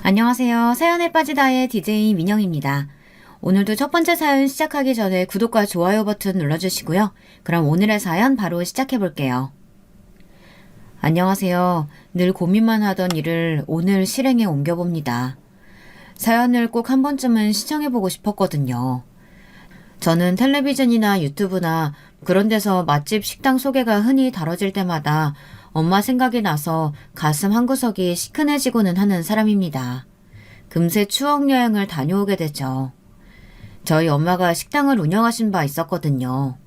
안녕하세요. 사연에 빠지다의 DJ 민영입니다. 오늘도 첫 번째 사연 시작하기 전에 구독과 좋아요 버튼 눌러주시고요. 그럼 오늘의 사연 바로 시작해볼게요. 안녕하세요. 늘 고민만 하던 일을 오늘 실행에 옮겨봅니다. 사연을 꼭 한 번쯤은 시청해보고 싶었거든요. 저는 텔레비전이나 유튜브나 그런 데서 맛집 식당 소개가 흔히 다뤄질 때마다 엄마 생각이 나서 가슴 한구석이 시큰해지고는 하는 사람입니다. 금세 추억 여행을 다녀오게 되죠. 저희 엄마가 식당을 운영하신 바 있었거든요.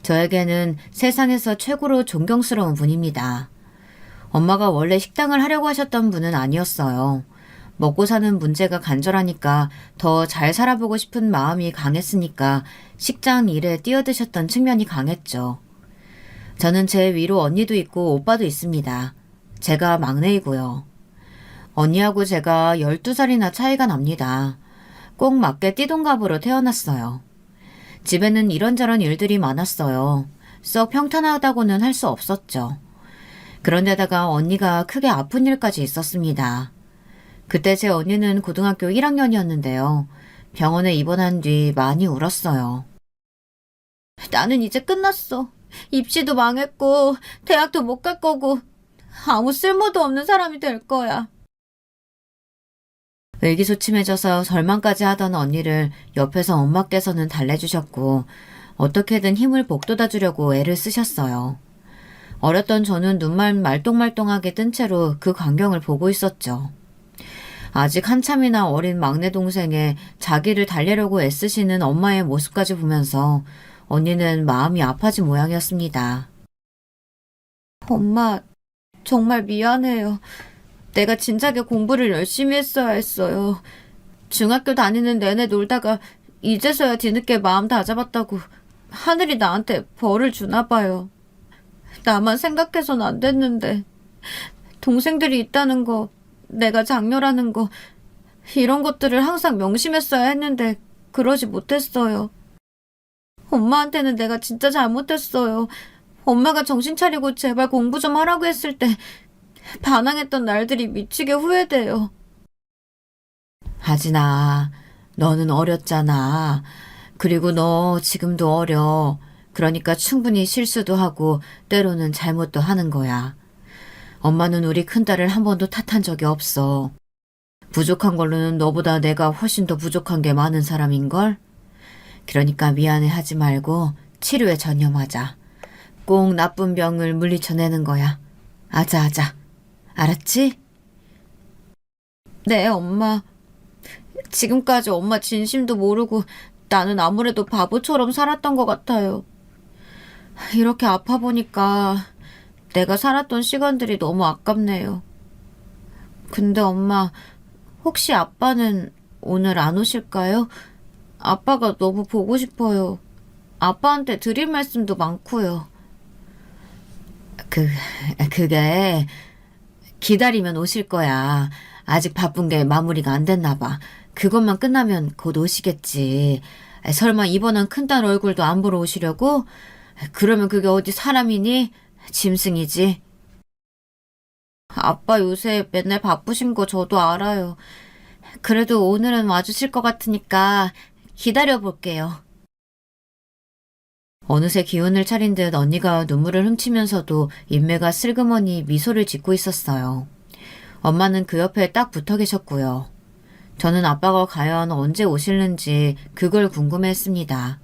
저에게는 세상에서 최고로 존경스러운 분입니다. 엄마가 원래 식당을 하려고 하셨던 분은 아니었어요. 먹고 사는 문제가 간절하니까 더 잘 살아보고 싶은 마음이 강했으니까 식당 일에 뛰어드셨던 측면이 강했죠. 저는 제 위로 언니도 있고 오빠도 있습니다. 제가 막내이고요. 언니하고 제가 12살이나 차이가 납니다. 꼭 맞게 띠동갑으로 태어났어요. 집에는 이런저런 일들이 많았어요. 썩 평탄하다고는 할 수 없었죠. 그런데다가 언니가 크게 아픈 일까지 있었습니다. 그때 제 언니는 고등학교 1학년이었는데요. 병원에 입원한 뒤 많이 울었어요. 나는 이제 끝났어. 입시도 망했고 대학도 못 갈 거고 아무 쓸모도 없는 사람이 될 거야. 의기소침해져서 절망까지 하던 언니를 옆에서 엄마께서는 달래주셨고 어떻게든 힘을 북돋아 주려고 애를 쓰셨어요. 어렸던 저는 눈만 말똥말똥하게 뜬 채로 그 광경을 보고 있었죠. 아직 한참이나 어린 막내 동생의 자기를 달래려고 애쓰시는 엄마의 모습까지 보면서 언니는 마음이 아파진 모양이었습니다. 엄마, 정말 미안해요. 내가 진작에 공부를 열심히 했어야 했어요. 중학교 다니는 내내 놀다가 이제서야 뒤늦게 마음 다잡았다고 하늘이 나한테 벌을 주나 봐요. 나만 생각해선 안 됐는데 동생들이 있다는 거, 내가 장녀라는 거, 이런 것들을 항상 명심했어야 했는데 그러지 못했어요. 엄마한테는 내가 진짜 잘못했어요. 엄마가 정신 차리고 제발 공부 좀 하라고 했을 때 반항했던 날들이 미치게 후회돼요. 하진아, 너는 어렸잖아. 그리고 너 지금도 어려. 그러니까 충분히 실수도 하고 때로는 잘못도 하는 거야. 엄마는 우리 큰딸을 한 번도 탓한 적이 없어. 부족한 걸로는 너보다 내가 훨씬 더 부족한 게 많은 사람인걸? 그러니까 미안해 하지 말고 치료에 전념하자. 꼭 나쁜 병을 물리쳐내는 거야. 아자아자. 알았지? 네, 엄마. 지금까지 엄마 진심도 모르고 나는 아무래도 바보처럼 살았던 것 같아요. 이렇게 아파 보니까 내가 살았던 시간들이 너무 아깝네요. 근데 엄마, 혹시 아빠는 오늘 안 오실까요? 아빠가 너무 보고 싶어요. 아빠한테 드릴 말씀도 많고요. 그게 기다리면 오실 거야. 아직 바쁜 게 마무리가 안 됐나 봐. 그것만 끝나면 곧 오시겠지. 설마 이번엔 큰딸 얼굴도 안 보러 오시려고? 그러면 그게 어디 사람이니? 짐승이지. 아빠 요새 맨날 바쁘신 거 저도 알아요. 그래도 오늘은 와주실 것 같으니까 기다려볼게요. 어느새 기운을 차린 듯 언니가 눈물을 훔치면서도 인매가 슬그머니 미소를 짓고 있었어요. 엄마는 그 옆에 딱 붙어 계셨고요. 저는 아빠가 과연 언제 오실는지 그걸 궁금해했습니다.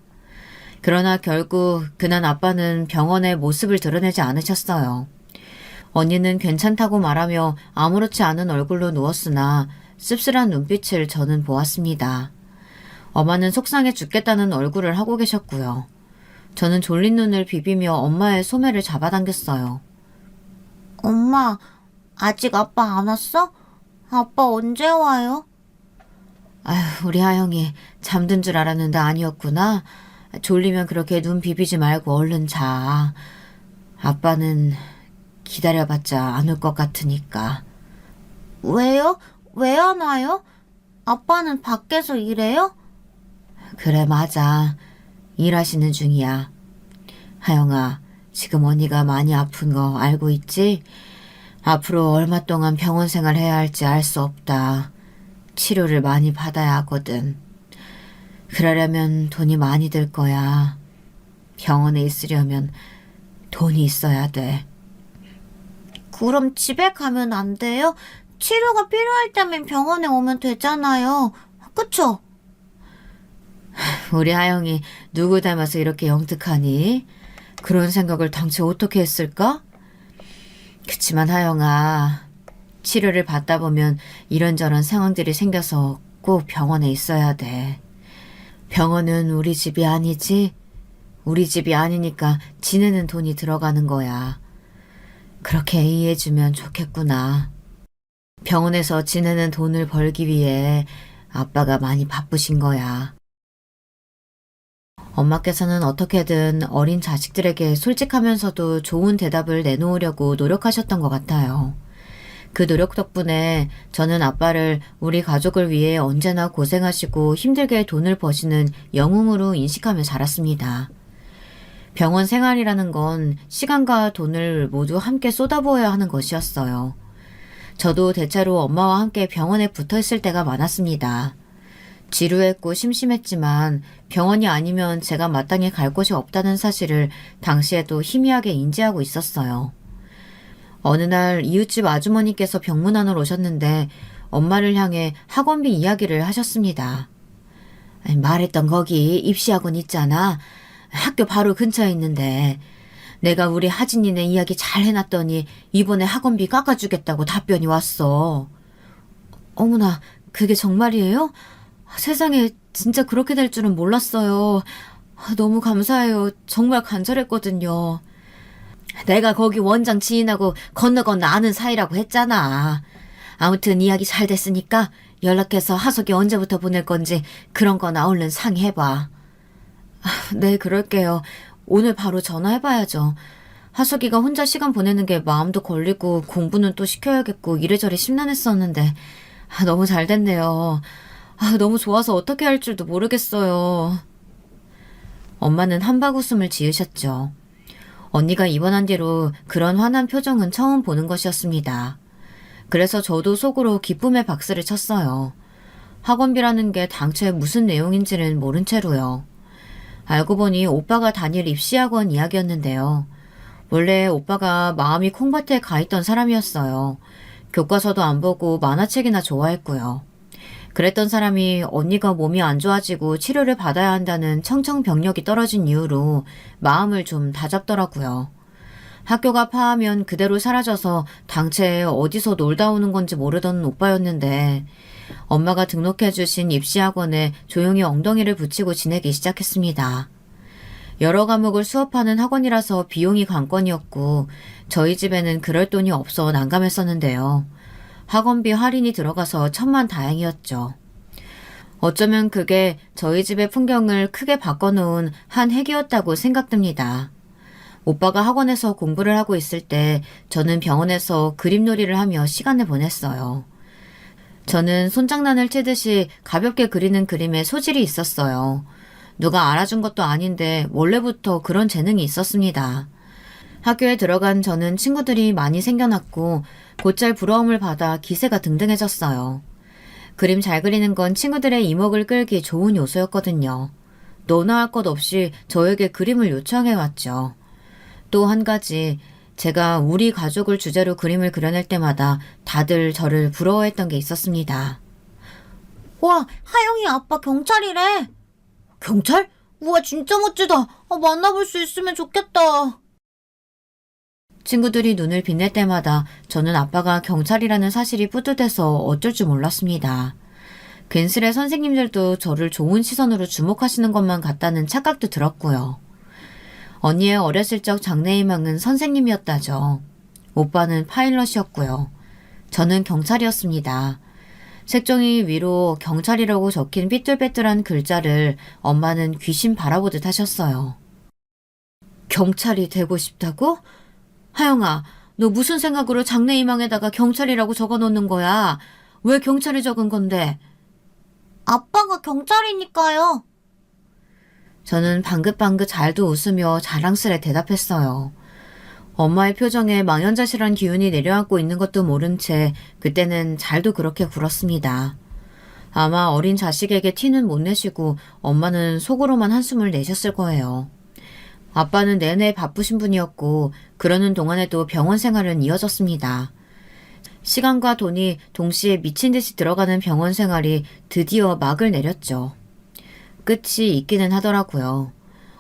그러나 결국 그날 아빠는 병원에 모습을 드러내지 않으셨어요. 언니는 괜찮다고 말하며 아무렇지 않은 얼굴로 누웠으나 씁쓸한 눈빛을 저는 보았습니다. 엄마는 속상해 죽겠다는 얼굴을 하고 계셨고요. 저는 졸린 눈을 비비며 엄마의 소매를 잡아당겼어요. 엄마, 아직 아빠 안 왔어? 아빠 언제 와요? 아휴, 우리 하영이 잠든 줄 알았는데 아니었구나. 졸리면 그렇게 눈 비비지 말고 얼른 자. 아빠는 기다려봤자 안 올 것 같으니까. 왜요? 왜 안 와요? 아빠는 밖에서 일해요? 그래, 맞아. 일하시는 중이야. 하영아, 지금 언니가 많이 아픈 거 알고 있지? 앞으로 얼마 동안 병원 생활 해야 할지 알 수 없다. 치료를 많이 받아야 하거든. 그러려면 돈이 많이 들 거야. 병원에 있으려면 돈이 있어야 돼. 그럼 집에 가면 안 돼요? 치료가 필요할 때면 병원에 오면 되잖아요. 그쵸? 우리 하영이 누구 닮아서 이렇게 영특하니? 그런 생각을 당최 어떻게 했을까? 그치만 하영아, 치료를 받다 보면 이런저런 상황들이 생겨서 꼭 병원에 있어야 돼. 병원은 우리 집이 아니지? 우리 집이 아니니까 지내는 돈이 들어가는 거야. 그렇게 이해해주면 좋겠구나. 병원에서 지내는 돈을 벌기 위해 아빠가 많이 바쁘신 거야. 엄마께서는 어떻게든 어린 자식들에게 솔직하면서도 좋은 대답을 내놓으려고 노력하셨던 것 같아요. 그 노력 덕분에 저는 아빠를 우리 가족을 위해 언제나 고생하시고 힘들게 돈을 버시는 영웅으로 인식하며 자랐습니다. 병원 생활이라는 건 시간과 돈을 모두 함께 쏟아부어야 하는 것이었어요. 저도 대체로 엄마와 함께 병원에 붙어 있을 때가 많았습니다. 지루했고 심심했지만 병원이 아니면 제가 마땅히 갈 곳이 없다는 사실을 당시에도 희미하게 인지하고 있었어요. 어느 날 이웃집 아주머니께서 병문안으로 오셨는데 엄마를 향해 학원비 이야기를 하셨습니다. 말했던 거기 입시학원 있잖아. 학교 바로 근처에 있는데 내가 우리 하진이네 이야기 잘 해놨더니 이번에 학원비 깎아주겠다고 답변이 왔어. 어머나, 그게 정말이에요? 세상에 진짜 그렇게 될 줄은 몰랐어요. 너무 감사해요. 정말 간절했거든요. 내가 거기 원장 지인하고 건너 아는 사이라고 했잖아. 아무튼 이야기 잘 됐으니까 연락해서 하석이 언제부터 보낼 건지 그런 거나 얼른 상의해봐. 네, 그럴게요. 오늘 바로 전화해봐야죠. 하석이가 혼자 시간 보내는 게 마음도 걸리고 공부는 또 시켜야겠고 이래저래 심란했었는데 너무 잘 됐네요. 너무 좋아서 어떻게 할 줄도 모르겠어요. 엄마는 한박 웃음을 지으셨죠. 언니가 입원한 뒤로 그런 환한 표정은 처음 보는 것이었습니다. 그래서 저도 속으로 기쁨의 박수를 쳤어요. 학원비라는 게 당초에 무슨 내용인지는 모른 채로요. 알고 보니 오빠가 다닐 입시학원 이야기였는데요. 원래 오빠가 마음이 콩밭에 가 있던 사람이었어요. 교과서도 안 보고 만화책이나 좋아했고요. 그랬던 사람이 언니가 몸이 안 좋아지고 치료를 받아야 한다는 청청병력이 떨어진 이후로 마음을 좀 다잡더라고요. 학교가 파하면 그대로 사라져서 당최 어디서 놀다 오는 건지 모르던 오빠였는데 엄마가 등록해 주신 입시학원에 조용히 엉덩이를 붙이고 지내기 시작했습니다. 여러 과목을 수업하는 학원이라서 비용이 관건이었고 저희 집에는 그럴 돈이 없어 난감했었는데요. 학원비 할인이 들어가서 천만다행이었죠. 어쩌면 그게 저희 집의 풍경을 크게 바꿔놓은 한 획이었다고 생각됩니다. 오빠가 학원에서 공부를 하고 있을 때 저는 병원에서 그림놀이를 하며 시간을 보냈어요. 저는 손장난을 치듯이 가볍게 그리는 그림에 소질이 있었어요. 누가 알아준 것도 아닌데 원래부터 그런 재능이 있었습니다. 학교에 들어간 저는 친구들이 많이 생겨났고 곧잘 부러움을 받아 기세가 등등해졌어요. 그림 잘 그리는 건 친구들의 이목을 끌기 좋은 요소였거든요. 너나 할 것 없이 저에게 그림을 요청해왔죠. 또 한 가지, 제가 우리 가족을 주제로 그림을 그려낼 때마다 다들 저를 부러워했던 게 있었습니다. 와, 하영이 아빠 경찰이래. 경찰? 우와, 진짜 멋지다. 만나볼 수 있으면 좋겠다. 친구들이 눈을 빛낼 때마다 저는 아빠가 경찰이라는 사실이 뿌듯해서 어쩔 줄 몰랐습니다. 괜스레 선생님들도 저를 좋은 시선으로 주목하시는 것만 같다는 착각도 들었고요. 언니의 어렸을 적 장래희망은 선생님이었다죠. 오빠는 파일럿이었고요. 저는 경찰이었습니다. 색종이 위로 경찰이라고 적힌 삐뚤빼뚤한 글자를 엄마는 귀신 바라보듯 하셨어요. 경찰이 되고 싶다고? 하영아, 너 무슨 생각으로 장래희망에다가 경찰이라고 적어놓는 거야? 왜 경찰이 적은 건데? 아빠가 경찰이니까요. 저는 방긋방긋 잘도 웃으며 자랑스레 대답했어요. 엄마의 표정에 망연자실한 기운이 내려앉고 있는 것도 모른 채 그때는 잘도 그렇게 굴었습니다. 아마 어린 자식에게 티는 못 내시고 엄마는 속으로만 한숨을 내셨을 거예요. 아빠는 내내 바쁘신 분이었고 그러는 동안에도 병원 생활은 이어졌습니다. 시간과 돈이 동시에 미친 듯이 들어가는 병원 생활이 드디어 막을 내렸죠. 끝이 있기는 하더라고요.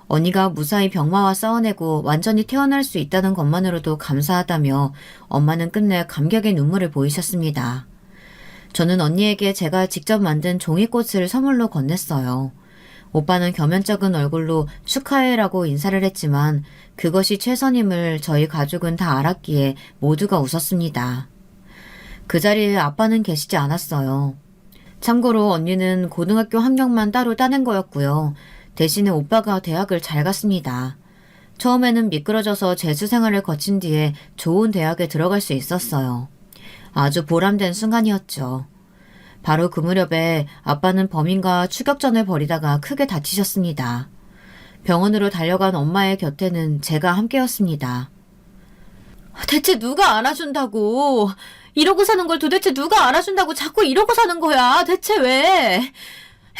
언니가 무사히 병마와 싸워내고 완전히 퇴원할 수 있다는 것만으로도 감사하다며 엄마는 끝내 감격의 눈물을 보이셨습니다. 저는 언니에게 제가 직접 만든 종이꽃을 선물로 건넸어요. 오빠는 겸연쩍은 얼굴로 축하해라고 인사를 했지만 그것이 최선임을 저희 가족은 다 알았기에 모두가 웃었습니다. 그 자리에 아빠는 계시지 않았어요. 참고로 언니는 고등학교 학력만 따로 따낸 거였고요. 대신에 오빠가 대학을 잘 갔습니다. 처음에는 미끄러져서 재수 생활을 거친 뒤에 좋은 대학에 들어갈 수 있었어요. 아주 보람된 순간이었죠. 바로 그 무렵에 아빠는 범인과 추격전을 벌이다가 크게 다치셨습니다. 병원으로 달려간 엄마의 곁에는 제가 함께였습니다. 대체 누가 알아준다고? 이러고 사는 걸 도대체 누가 알아준다고 자꾸 이러고 사는 거야? 대체 왜?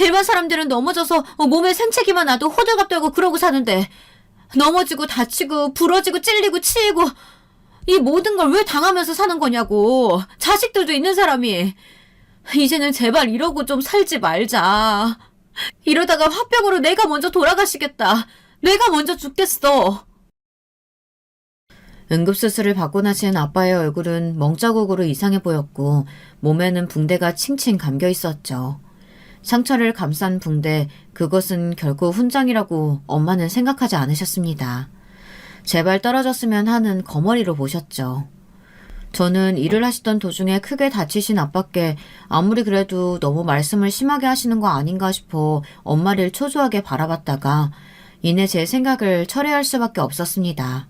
일반 사람들은 넘어져서 몸에 생채기만 나도 호들갑 떨고 그러고 사는데 넘어지고 다치고 부러지고 찔리고 치이고 이 모든 걸 왜 당하면서 사는 거냐고. 자식들도 있는 사람이. 이제는 제발 이러고 좀 살지 말자. 이러다가 화병으로 내가 먼저 돌아가시겠다. 내가 먼저 죽겠어. 응급수술을 받고 나신 아빠의 얼굴은 멍자국으로 이상해 보였고 몸에는 붕대가 칭칭 감겨 있었죠. 상처를 감싼 붕대, 그것은 결코 훈장이라고 엄마는 생각하지 않으셨습니다. 제발 떨어졌으면 하는 거머리로 보셨죠. 저는 일을 하시던 도중에 크게 다치신 아빠께 아무리 그래도 너무 말씀을 심하게 하시는 거 아닌가 싶어 엄마를 초조하게 바라봤다가 이내 제 생각을 철회할 수밖에 없었습니다.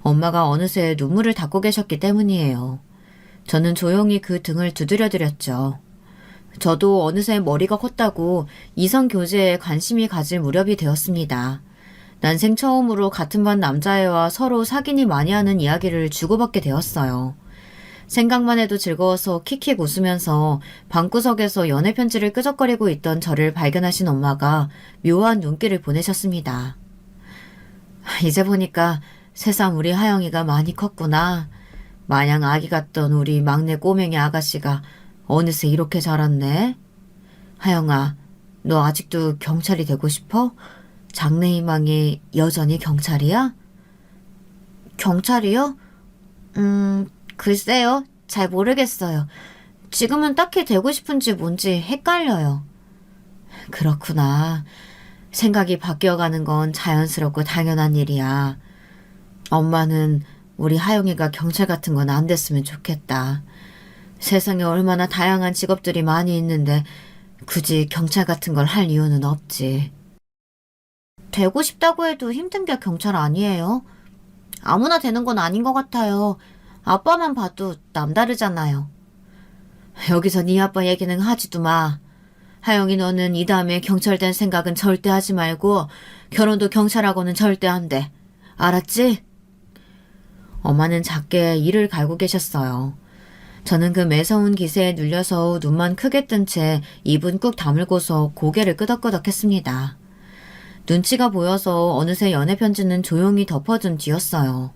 엄마가 어느새 눈물을 닦고 계셨기 때문이에요. 저는 조용히 그 등을 두드려드렸죠. 저도 어느새 머리가 컸다고 이성 교제에 관심이 가질 무렵이 되었습니다. 난생 처음으로 같은 반 남자애와 서로 사귀니 많이 하는 이야기를 주고받게 되었어요. 생각만 해도 즐거워서 킥킥 웃으면서 방구석에서 연애 편지를 끄적거리고 있던 저를 발견하신 엄마가 묘한 눈길을 보내셨습니다. 이제 보니까 새삼 우리 하영이가 많이 컸구나. 마냥 아기 같던 우리 막내 꼬맹이 아가씨가 어느새 이렇게 자랐네. 하영아, 너 아직도 경찰이 되고 싶어? 장래희망이 여전히 경찰이야? 경찰이요? 글쎄요. 잘 모르겠어요. 지금은 딱히 되고 싶은지 뭔지 헷갈려요. 그렇구나. 생각이 바뀌어가는 건 자연스럽고 당연한 일이야. 엄마는 우리 하영이가 경찰 같은 건 안 됐으면 좋겠다. 세상에 얼마나 다양한 직업들이 많이 있는데 굳이 경찰 같은 걸 할 이유는 없지. 되고 싶다고 해도 힘든 게 경찰 아니에요. 아무나 되는 건 아닌 것 같아요. 아빠만 봐도 남다르잖아요. 여기서 네 아빠 얘기는 하지도 마. 하영이 너는 이 다음에 경찰 된 생각은 절대 하지 말고 결혼도 경찰하고는 절대 안 돼. 알았지? 엄마는 작게 이를 갈고 계셨어요. 저는 그 매서운 기세에 눌려서 눈만 크게 뜬 채 입은 꾹 다물고서 고개를 끄덕끄덕했습니다. 눈치가 보여서 어느새 연애편지는 조용히 덮어둔 뒤였어요.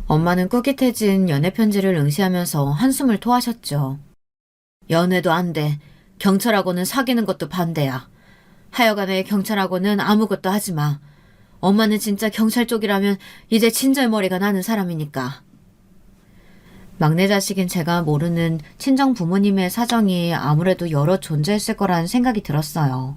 엄마는 꾸깃해진 연애편지를 응시하면서 한숨을 토하셨죠. 연애도 안 돼. 경찰하고는 사귀는 것도 반대야. 하여간에 경찰하고는 아무것도 하지 마. 엄마는 진짜 경찰 쪽이라면 이제 친절머리가 나는 사람이니까. 막내 자식인 제가 모르는 친정 부모님의 사정이 아무래도 여러 존재했을 거란 생각이 들었어요.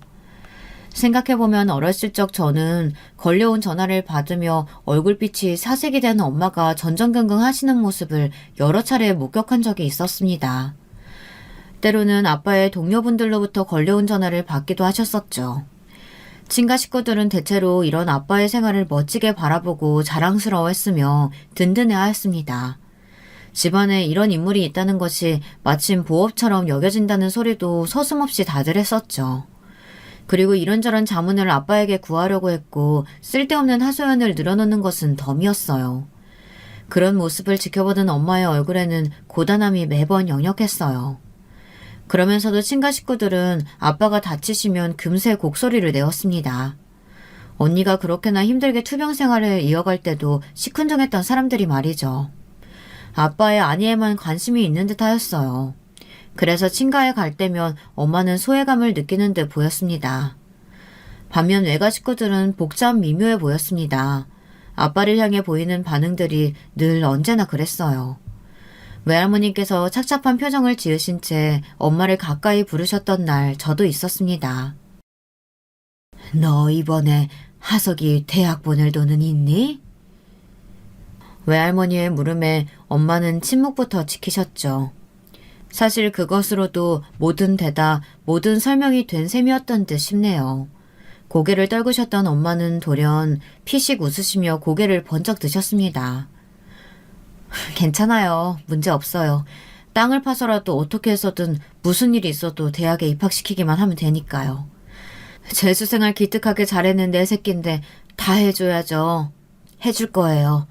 생각해보면 어렸을 적 저는 걸려온 전화를 받으며 얼굴빛이 사색이 된 엄마가 전전긍긍 하시는 모습을 여러 차례 목격한 적이 있었습니다. 때로는 아빠의 동료분들로부터 걸려온 전화를 받기도 하셨었죠. 친가 식구들은 대체로 이런 아빠의 생활을 멋지게 바라보고 자랑스러워했으며 든든해하였습니다. 집안에 이런 인물이 있다는 것이 마침 보업처럼 여겨진다는 소리도 서슴없이 다들 했었죠. 그리고 이런저런 자문을 아빠에게 구하려고 했고 쓸데없는 하소연을 늘어놓는 것은 덤이었어요. 그런 모습을 지켜보던 엄마의 얼굴에는 고단함이 매번 역력했어요. 그러면서도 친가 식구들은 아빠가 다치시면 금세 곡소리를 내었습니다. 언니가 그렇게나 힘들게 투병 생활을 이어갈 때도 시큰둥했던 사람들이 말이죠. 아빠의 아니에만 관심이 있는 듯 하였어요. 그래서 친가에 갈 때면 엄마는 소외감을 느끼는 듯 보였습니다. 반면 외가 식구들은 복잡 미묘해 보였습니다. 아빠를 향해 보이는 반응들이 늘 언제나 그랬어요. 외할머니께서 착잡한 표정을 지으신 채 엄마를 가까이 부르셨던 날 저도 있었습니다. 너 이번에 하석이 대학본을 도는 있니? 외할머니의 물음에 엄마는 침묵부터 지키셨죠. 사실 그것으로도 모든 대답, 모든 설명이 된 셈이었던 듯 싶네요. 고개를 떨구셨던 엄마는 돌연 피식 웃으시며 고개를 번쩍 드셨습니다. 괜찮아요. 문제 없어요. 땅을 파서라도 어떻게 해서든 무슨 일이 있어도 대학에 입학시키기만 하면 되니까요. 재수생활 기특하게 잘했는 내 새끼인데 다 해줘야죠. 해줄 거예요.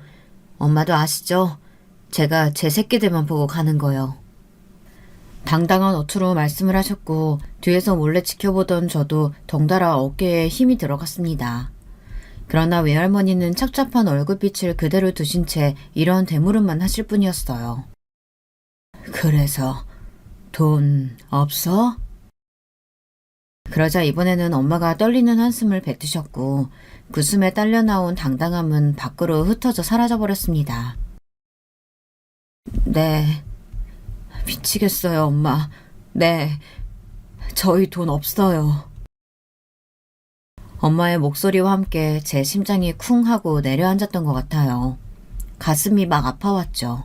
엄마도 아시죠? 제가 제 새끼들만 보고 가는 거요. 당당한 어투로 말씀을 하셨고 뒤에서 몰래 지켜보던 저도 덩달아 어깨에 힘이 들어갔습니다. 그러나 외할머니는 착잡한 얼굴빛을 그대로 두신 채 이런 대물음만 하실 뿐이었어요. 그래서 돈 없어? 그러자 이번에는 엄마가 떨리는 한숨을 뱉으셨고 그 숨에 딸려 나온 당당함은 밖으로 흩어져 사라져버렸습니다. 네. 미치겠어요, 엄마. 네. 저희 돈 없어요. 엄마의 목소리와 함께 제 심장이 쿵 하고 내려앉았던 것 같아요. 가슴이 막 아파왔죠.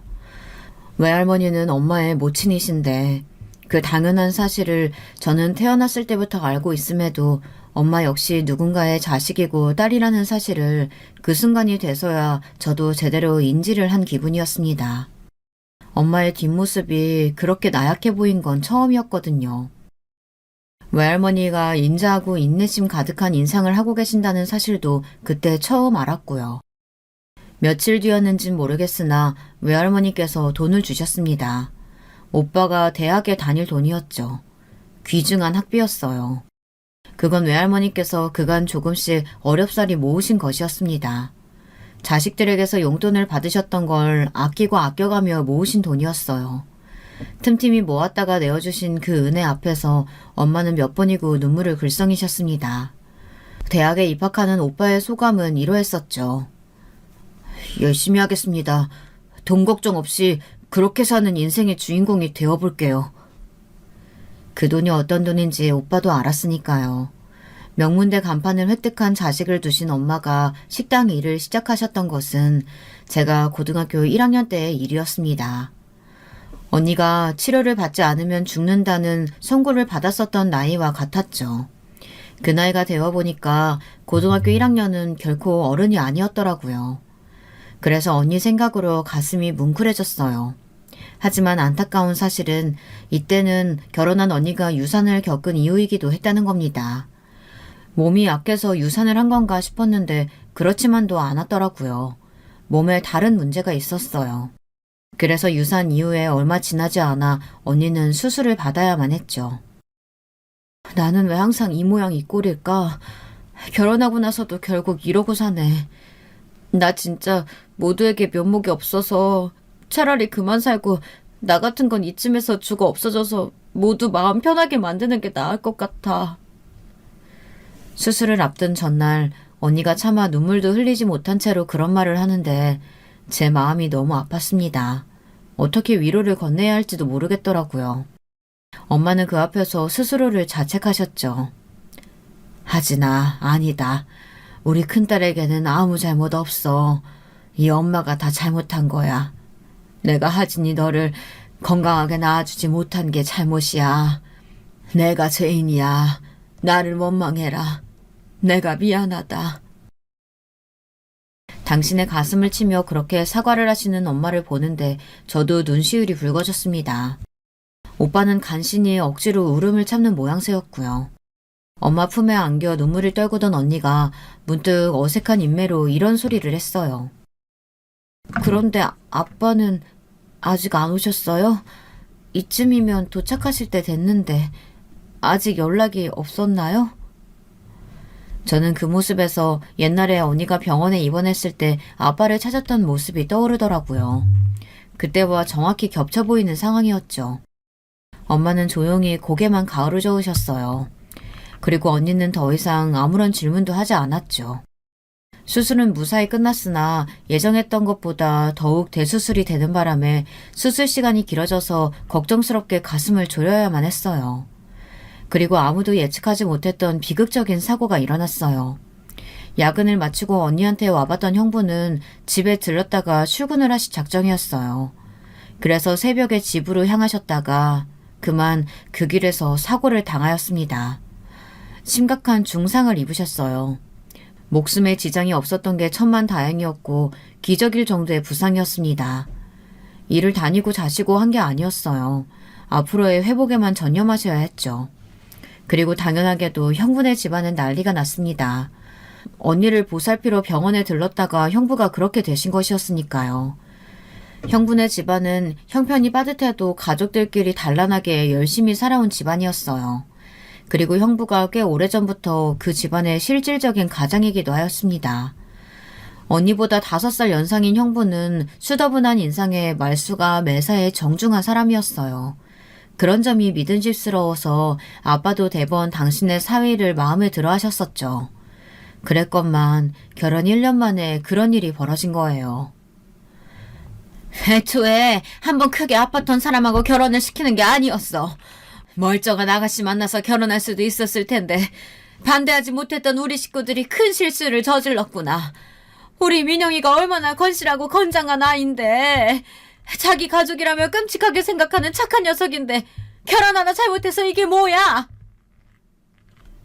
외할머니는 엄마의 모친이신데 그 당연한 사실을 저는 태어났을 때부터 알고 있음에도 엄마 역시 누군가의 자식이고 딸이라는 사실을 그 순간이 돼서야 저도 제대로 인지를 한 기분이었습니다. 엄마의 뒷모습이 그렇게 나약해 보인 건 처음이었거든요. 외할머니가 인자하고 인내심 가득한 인상을 하고 계신다는 사실도 그때 처음 알았고요. 며칠 뒤였는진 모르겠으나 외할머니께서 돈을 주셨습니다. 오빠가 대학에 다닐 돈이었죠. 귀중한 학비였어요. 그건 외할머니께서 그간 조금씩 어렵사리 모으신 것이었습니다. 자식들에게서 용돈을 받으셨던 걸 아끼고 아껴가며 모으신 돈이었어요. 틈틈이 모았다가 내어주신 그 은혜 앞에서 엄마는 몇 번이고 눈물을 글썽이셨습니다. 대학에 입학하는 오빠의 소감은 이러했었죠. 열심히 하겠습니다. 돈 걱정 없이 그렇게 사는 인생의 주인공이 되어볼게요. 그 돈이 어떤 돈인지 오빠도 알았으니까요. 명문대 간판을 획득한 자식을 두신 엄마가 식당 일을 시작하셨던 것은 제가 고등학교 1학년 때의 일이었습니다. 언니가 치료를 받지 않으면 죽는다는 선고를 받았었던 나이와 같았죠. 그 나이가 되어보니까 고등학교 1학년은 결코 어른이 아니었더라고요. 그래서 언니 생각으로 가슴이 뭉클해졌어요. 하지만 안타까운 사실은 이때는 결혼한 언니가 유산을 겪은 이후이기도 했다는 겁니다. 몸이 약해서 유산을 한 건가 싶었는데 그렇지만도 않았더라고요. 몸에 다른 문제가 있었어요. 그래서 유산 이후에 얼마 지나지 않아 언니는 수술을 받아야만 했죠. 나는 왜 항상 이 모양 이 꼴일까? 결혼하고 나서도 결국 이러고 사네. 나 진짜 모두에게 면목이 없어서 차라리 그만 살고 나 같은 건 이쯤에서 죽어 없어져서 모두 마음 편하게 만드는 게 나을 것 같아. 수술을 앞둔 전날 언니가 차마 눈물도 흘리지 못한 채로 그런 말을 하는데 제 마음이 너무 아팠습니다. 어떻게 위로를 건네야 할지도 모르겠더라고요. 엄마는 그 앞에서 스스로를 자책하셨죠. 하진아, 아니다. 우리 큰딸에게는 아무 잘못 없어. 이 엄마가 다 잘못한 거야. 내가 하진이 너를 건강하게 낳아주지 못한 게 잘못이야. 내가 죄인이야. 나를 원망해라. 내가 미안하다. 당신의 가슴을 치며 그렇게 사과를 하시는 엄마를 보는데 저도 눈시울이 붉어졌습니다. 오빠는 간신히 억지로 울음을 참는 모양새였고요. 엄마 품에 안겨 눈물을 떨구던 언니가 문득 어색한 인매로 이런 소리를 했어요. 그런데 아빠는 아직 안 오셨어요? 이쯤이면 도착하실 때 됐는데 아직 연락이 없었나요? 저는 그 모습에서 옛날에 언니가 병원에 입원했을 때 아빠를 찾았던 모습이 떠오르더라고요. 그때와 정확히 겹쳐 보이는 상황이었죠. 엄마는 조용히 고개만 가으르저으셨어요. 그리고 언니는 더 이상 아무런 질문도 하지 않았죠. 수술은 무사히 끝났으나 예정했던 것보다 더욱 대수술이 되는 바람에 수술 시간이 길어져서 걱정스럽게 가슴을 졸여야만 했어요. 그리고 아무도 예측하지 못했던 비극적인 사고가 일어났어요. 야근을 마치고 언니한테 와봤던 형부는 집에 들렀다가 출근을 하실 작정이었어요. 그래서 새벽에 집으로 향하셨다가 그만 그 길에서 사고를 당하였습니다. 심각한 중상을 입으셨어요. 목숨에 지장이 없었던 게 천만다행이었고 기적일 정도의 부상이었습니다. 일을 다니고 자시고 한 게 아니었어요. 앞으로의 회복에만 전념하셔야 했죠. 그리고 당연하게도 형부네 집안은 난리가 났습니다. 언니를 보살피러 병원에 들렀다가 형부가 그렇게 되신 것이었으니까요. 형부네 집안은 형편이 빠듯해도 가족들끼리 단란하게 열심히 살아온 집안이었어요. 그리고 형부가 꽤 오래전부터 그 집안의 실질적인 가장이기도 하였습니다. 언니보다 5살 연상인 형부는 수더분한 인상에 말수가 매사에 정중한 사람이었어요. 그런 점이 믿음직스러워서 아빠도 대번 당신의 사위를 마음에 들어 하셨었죠. 그랬건만 결혼 1년 만에 그런 일이 벌어진 거예요. 애초에 한번 크게 아팠던 사람하고 결혼을 시키는 게 아니었어. 멀쩡한 아가씨 만나서 결혼할 수도 있었을 텐데 반대하지 못했던 우리 식구들이 큰 실수를 저질렀구나. 우리 민영이가 얼마나 건실하고 건장한 아이인데 자기 가족이라며 끔찍하게 생각하는 착한 녀석인데 결혼 하나 잘못해서 이게 뭐야?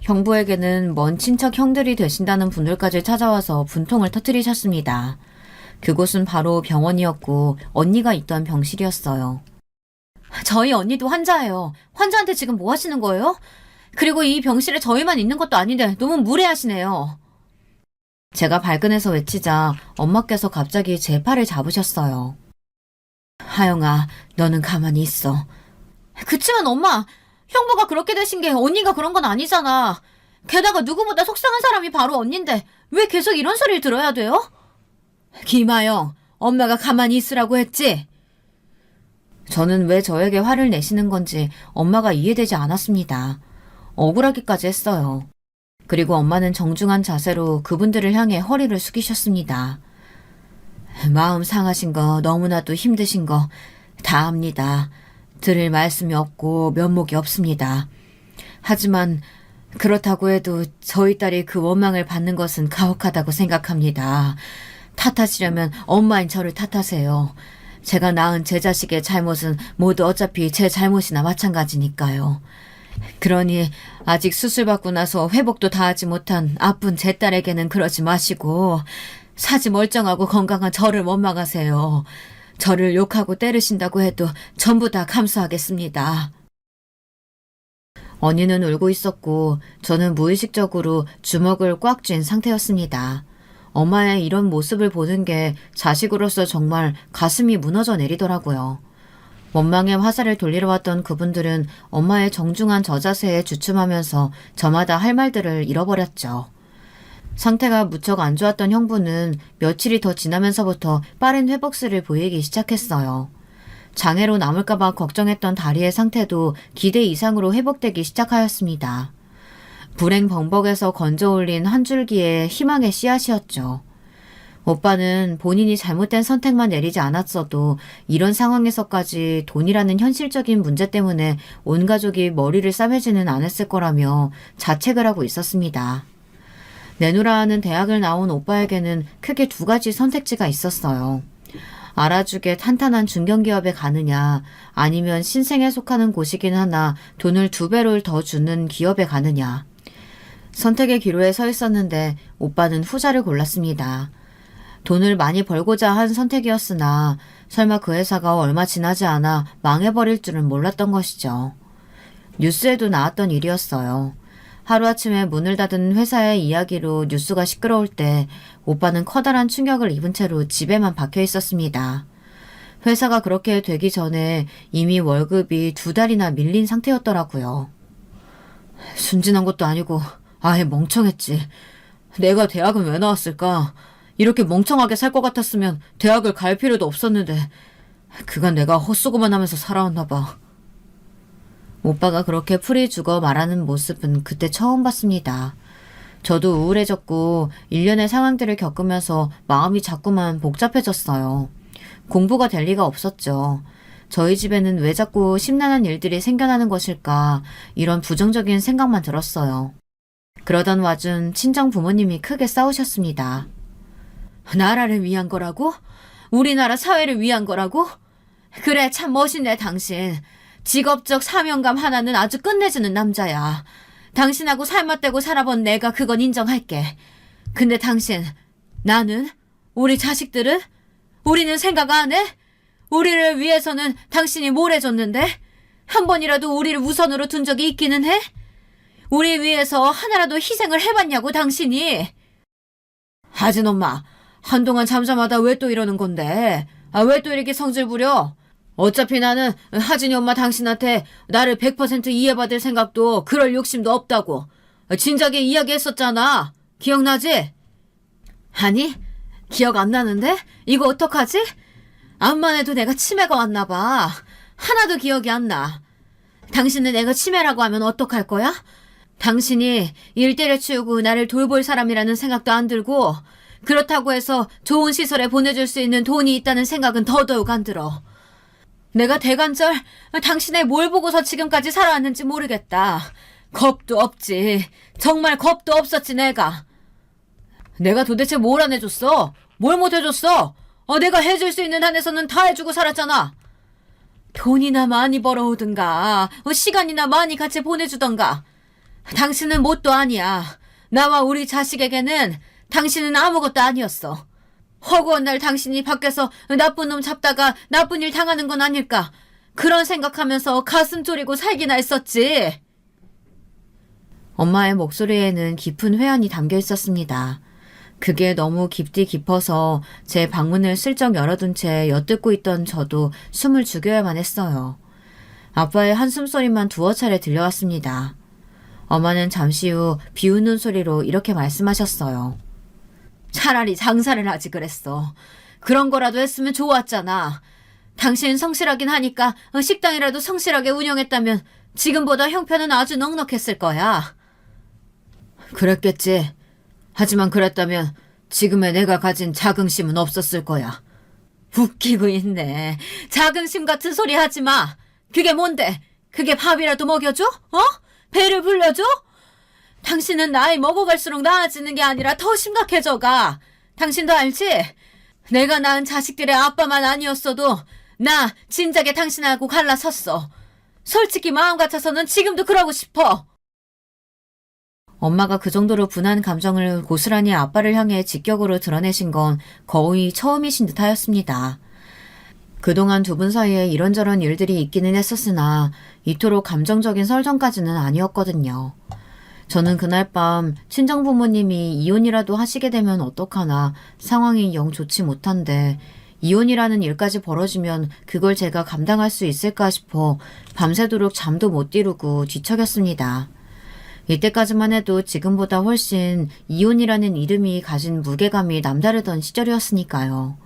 형부에게는 먼 친척 형들이 되신다는 분들까지 찾아와서 분통을 터뜨리셨습니다. 그곳은 바로 병원이었고 언니가 있던 병실이었어요. 저희 언니도 환자예요. 환자한테 지금 뭐 하시는 거예요? 그리고 이 병실에 저희만 있는 것도 아닌데 너무 무례하시네요. 제가 발끈해서 외치자 엄마께서 갑자기 제 팔을 잡으셨어요. 하영아, 너는 가만히 있어. 그치만 엄마, 형부가 그렇게 되신 게 언니가 그런 건 아니잖아. 게다가 누구보다 속상한 사람이 바로 언니인데 왜 계속 이런 소리를 들어야 돼요? 김하영, 엄마가 가만히 있으라고 했지? 저는 왜 저에게 화를 내시는 건지 엄마가 이해되지 않았습니다. 억울하기까지 했어요. 그리고 엄마는 정중한 자세로 그분들을 향해 허리를 숙이셨습니다. 마음 상하신 거, 너무나도 힘드신 거 다 압니다. 들을 말씀이 없고 면목이 없습니다. 하지만 그렇다고 해도 저희 딸이 그 원망을 받는 것은 가혹하다고 생각합니다. 탓하시려면 엄마인 저를 탓하세요. 제가 낳은 제 자식의 잘못은 모두 어차피 제 잘못이나 마찬가지니까요. 그러니 아직 수술받고 나서 회복도 다 하지 못한 아픈 제 딸에게는 그러지 마시고 사지 멀쩡하고 건강한 저를 원망하세요. 저를 욕하고 때리신다고 해도 전부 다 감수하겠습니다. 언니는 울고 있었고 저는 무의식적으로 주먹을 꽉 쥔 상태였습니다. 엄마의 이런 모습을 보는 게 자식으로서 정말 가슴이 무너져 내리더라고요. 원망의 화살을 돌리러 왔던 그분들은 엄마의 정중한 저 자세에 주춤하면서 저마다 할 말들을 잃어버렸죠. 상태가 무척 안 좋았던 형부는 며칠이 더 지나면서부터 빠른 회복세를 보이기 시작했어요. 장애로 남을까봐 걱정했던 다리의 상태도 기대 이상으로 회복되기 시작하였습니다. 불행 범벅에서 건져 올린 한 줄기의 희망의 씨앗이었죠. 오빠는 본인이 잘못된 선택만 내리지 않았어도 이런 상황에서까지 돈이라는 현실적인 문제 때문에 온 가족이 머리를 싸매지는 않았을 거라며 자책을 하고 있었습니다. 내노라 하는 대학을 나온 오빠에게는 크게 2가지 선택지가 있었어요. 알아주게 탄탄한 중견기업에 가느냐, 아니면 신생에 속하는 곳이긴 하나 돈을 2배를 더 주는 기업에 가느냐. 선택의 기로에 서 있었는데 오빠는 후자를 골랐습니다. 돈을 많이 벌고자 한 선택이었으나 설마 그 회사가 얼마 지나지 않아 망해버릴 줄은 몰랐던 것이죠. 뉴스에도 나왔던 일이었어요. 하루아침에 문을 닫은 회사의 이야기로 뉴스가 시끄러울 때 오빠는 커다란 충격을 입은 채로 집에만 박혀 있었습니다. 회사가 그렇게 되기 전에 이미 월급이 2달이나 밀린 상태였더라고요. 순진한 것도 아니고 아예 멍청했지. 내가 대학은 왜 나왔을까? 이렇게 멍청하게 살 것 같았으면 대학을 갈 필요도 없었는데 그간 내가 헛수고만 하면서 살아왔나 봐. 오빠가 그렇게 풀이 죽어 말하는 모습은 그때 처음 봤습니다. 저도 우울해졌고 일련의 상황들을 겪으면서 마음이 자꾸만 복잡해졌어요. 공부가 될 리가 없었죠. 저희 집에는 왜 자꾸 심란한 일들이 생겨나는 것일까 이런 부정적인 생각만 들었어요. 그러던 와중 친정 부모님이 크게 싸우셨습니다. 나라를 위한 거라고? 우리나라 사회를 위한 거라고? 그래, 참 멋있네, 당신. 직업적 사명감 하나는 아주 끝내주는 남자야. 당신하고 삶아떼고 살아본 내가 그건 인정할게. 근데 당신, 나는? 우리 자식들은? 우리는 생각 안 해? 우리를 위해서는 당신이 뭘 해줬는데? 한 번이라도 우리를 우선으로 둔 적이 있기는 해? 우리 위해서 하나라도 희생을 해봤냐고, 당신이? 하진 엄마, 한동안 잠잠하다 왜 또 이러는 건데? 왜 또 이렇게 성질 부려? 어차피 나는 하진이 엄마 당신한테 나를 100% 이해받을 생각도 그럴 욕심도 없다고. 진작에 이야기했었잖아. 기억나지? 아니, 기억 안 나는데? 이거 어떡하지? 암만 해도 내가 치매가 왔나 봐. 하나도 기억이 안 나. 당신은 내가 치매라고 하면 어떡할 거야? 당신이 일대를 치우고 나를 돌볼 사람이라는 생각도 안 들고 그렇다고 해서 좋은 시설에 보내줄 수 있는 돈이 있다는 생각은 더더욱 안 들어. 내가 대관절 당신의 뭘 보고서 지금까지 살아왔는지 모르겠다. 겁도 없지. 정말 겁도 없었지 내가. 내가 도대체 뭘 안 해줬어? 뭘 못 해줬어? 내가 해줄 수 있는 한에서는 다 해주고 살았잖아. 돈이나 많이 벌어오든가 시간이나 많이 같이 보내주던가. 당신은 뭣도 아니야. 나와 우리 자식에게는 당신은 아무것도 아니었어. 허구한 날 당신이 밖에서 나쁜 놈 잡다가 나쁜 일 당하는 건 아닐까. 그런 생각하면서 가슴 졸이고 살기나 했었지. 엄마의 목소리에는 깊은 회한이 담겨 있었습니다. 그게 너무 깊디 깊어서 제 방문을 슬쩍 열어둔 채 엿듣고 있던 저도 숨을 죽여야만 했어요. 아빠의 한숨소리만 두어 차례 들려왔습니다. 엄마는 잠시 후 비웃는 소리로 이렇게 말씀하셨어요. 차라리 장사를 하지 그랬어. 그런 거라도 했으면 좋았잖아. 당신 성실하긴 하니까 식당이라도 성실하게 운영했다면 지금보다 형편은 아주 넉넉했을 거야. 그랬겠지. 하지만 그랬다면 지금의 내가 가진 자긍심은 없었을 거야. 웃기고 있네. 자긍심 같은 소리 하지 마. 그게 뭔데? 그게 밥이라도 먹여줘? 배를 불려줘? 당신은 나이 먹어갈수록 나아지는 게 아니라 더 심각해져가. 당신도 알지? 내가 낳은 자식들의 아빠만 아니었어도 나 진작에 당신하고 갈라섰어. 솔직히 마음 같아서는 지금도 그러고 싶어. 엄마가 그 정도로 분한 감정을 고스란히 아빠를 향해 직격으로 드러내신 건 거의 처음이신 듯하였습니다. 그동안 두 분 사이에 이런저런 일들이 있기는 했었으나 이토록 감정적인 설정까지는 아니었거든요. 저는 그날 밤 친정부모님이 이혼이라도 하시게 되면 어떡하나 상황이 영 좋지 못한데 이혼이라는 일까지 벌어지면 그걸 제가 감당할 수 있을까 싶어 밤새도록 잠도 못 이루고 뒤척였습니다. 이때까지만 해도 지금보다 훨씬 이혼이라는 이름이 가진 무게감이 남다르던 시절이었으니까요.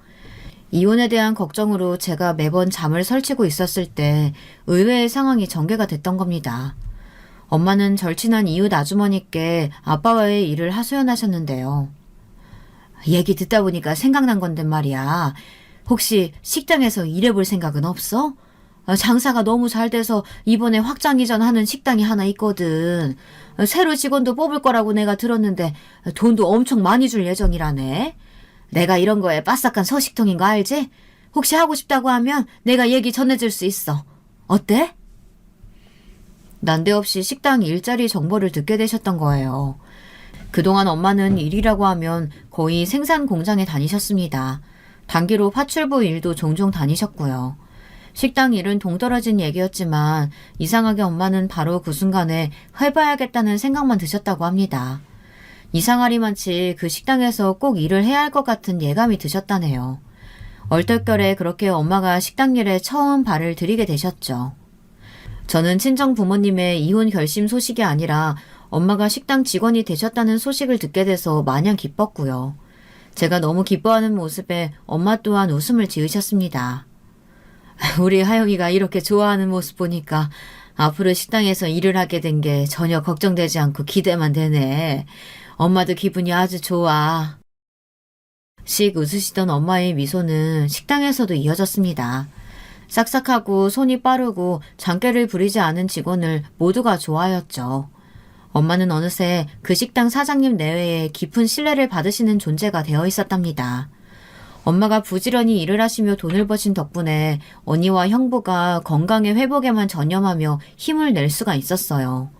이혼에 대한 걱정으로 제가 매번 잠을 설치고 있었을 때 의외의 상황이 전개가 됐던 겁니다. 엄마는 절친한 이웃 아주머니께 아빠와의 일을 하소연하셨는데요. 얘기 듣다 보니까 생각난 건데 말이야. 혹시 식당에서 일해볼 생각은 없어? 장사가 너무 잘 돼서 이번에 확장 이전하는 식당이 하나 있거든. 새로 직원도 뽑을 거라고 내가 들었는데 돈도 엄청 많이 줄 예정이라네. 내가 이런 거에 빠삭한 서식통인 거 알지? 혹시 하고 싶다고 하면 내가 얘기 전해줄 수 있어. 어때? 난데없이 식당 일자리 정보를 듣게 되셨던 거예요. 그동안 엄마는 일이라고 하면 거의 생산 공장에 다니셨습니다. 단기로 파출부 일도 종종 다니셨고요. 식당 일은 동떨어진 얘기였지만 이상하게 엄마는 바로 그 순간에 해봐야겠다는 생각만 드셨다고 합니다. 이상하리만치 그 식당에서 꼭 일을 해야 할 것 같은 예감이 드셨다네요. 얼떨결에 그렇게 엄마가 식당 일에 처음 발을 들이게 되셨죠. 저는 친정 부모님의 이혼 결심 소식이 아니라 엄마가 식당 직원이 되셨다는 소식을 듣게 돼서 마냥 기뻤고요. 제가 너무 기뻐하는 모습에 엄마 또한 웃음을 지으셨습니다. 우리 하영이가 이렇게 좋아하는 모습 보니까 앞으로 식당에서 일을 하게 된 게 전혀 걱정되지 않고 기대만 되네. 엄마도 기분이 아주 좋아. 씩 웃으시던 엄마의 미소는 식당에서도 이어졌습니다. 싹싹하고 손이 빠르고 장깨를 부리지 않은 직원을 모두가 좋아하였죠. 엄마는 어느새 그 식당 사장님 내외에 깊은 신뢰를 받으시는 존재가 되어 있었답니다. 엄마가 부지런히 일을 하시며 돈을 버신 덕분에 언니와 형부가 건강의 회복에만 전념하며 힘을 낼 수가 있었어요.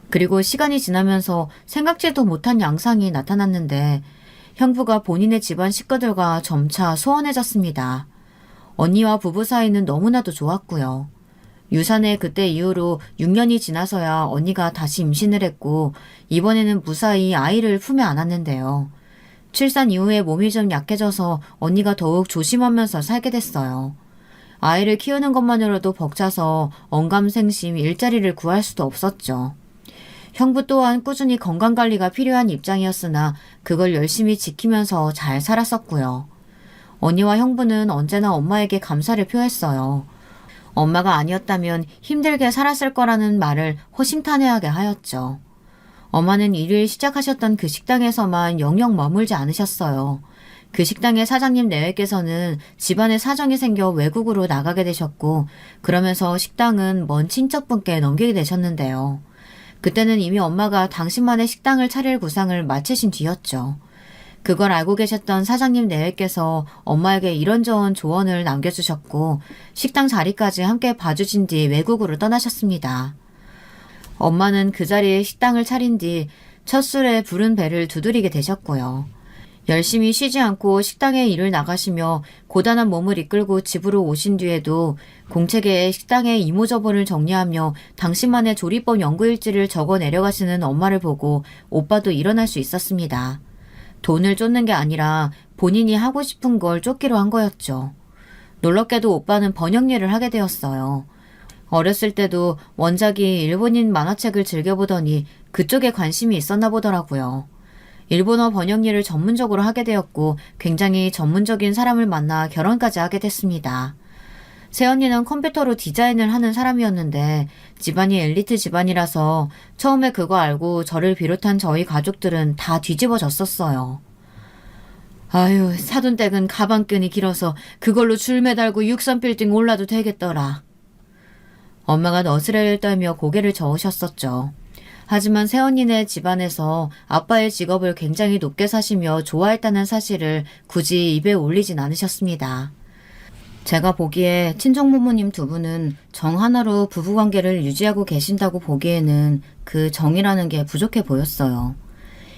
그리고 시간이 지나면서 생각지도 못한 양상이 나타났는데 형부가 본인의 집안 식구들과 점차 소원해졌습니다. 언니와 부부 사이는 너무나도 좋았고요. 유산의 그때 이후로 6년이 지나서야 언니가 다시 임신을 했고 이번에는 무사히 아이를 품에 안았는데요. 출산 이후에 몸이 좀 약해져서 언니가 더욱 조심하면서 살게 됐어요. 아이를 키우는 것만으로도 벅차서 언감생심 일자리를 구할 수도 없었죠. 형부 또한 꾸준히 건강관리가 필요한 입장이었으나 그걸 열심히 지키면서 잘 살았었고요. 언니와 형부는 언제나 엄마에게 감사를 표했어요. 엄마가 아니었다면 힘들게 살았을 거라는 말을 허심탄회하게 하였죠. 엄마는 일을 시작하셨던 그 식당에서만 영영 머물지 않으셨어요. 그 식당의 사장님 내외께서는 집안에 사정이 생겨 외국으로 나가게 되셨고 그러면서 식당은 먼 친척분께 넘기게 되셨는데요. 그때는 이미 엄마가 당신만의 식당을 차릴 구상을 마치신 뒤였죠. 그걸 알고 계셨던 사장님 내외께서 엄마에게 이런저런 조언을 남겨주셨고 식당 자리까지 함께 봐주신 뒤 외국으로 떠나셨습니다. 엄마는 그 자리에 식당을 차린 뒤 첫 술에 부른 배를 두드리게 되셨고요. 열심히 쉬지 않고 식당에 일을 나가시며 고단한 몸을 이끌고 집으로 오신 뒤에도 공책에 식당의 이모저모를 정리하며 당신만의 조리법 연구일지를 적어 내려가시는 엄마를 보고 오빠도 일어날 수 있었습니다. 돈을 쫓는 게 아니라 본인이 하고 싶은 걸 쫓기로 한 거였죠. 놀랍게도 오빠는 번역 일을 하게 되었어요. 어렸을 때도 원작이 일본인 만화책을 즐겨보더니 그쪽에 관심이 있었나 보더라고요. 일본어 번역 일을 전문적으로 하게 되었고 굉장히 전문적인 사람을 만나 결혼까지 하게 됐습니다. 새언니는 컴퓨터로 디자인을 하는 사람이었는데 집안이 엘리트 집안이라서 처음에 그거 알고 저를 비롯한 저희 가족들은 다 뒤집어졌었어요. 아유, 사돈댁은 가방끈이 길어서 그걸로 줄 매달고 63빌딩 올라도 되겠더라. 엄마가 너스레를 떨며 고개를 저으셨었죠. 하지만 새언니네 집안에서 아빠의 직업을 굉장히 높게 사시며 좋아했다는 사실을 굳이 입에 올리진 않으셨습니다. 제가 보기에 친정부모님 두 분은 정 하나로 부부관계를 유지하고 계신다고 보기에는 그 정이라는 게 부족해 보였어요.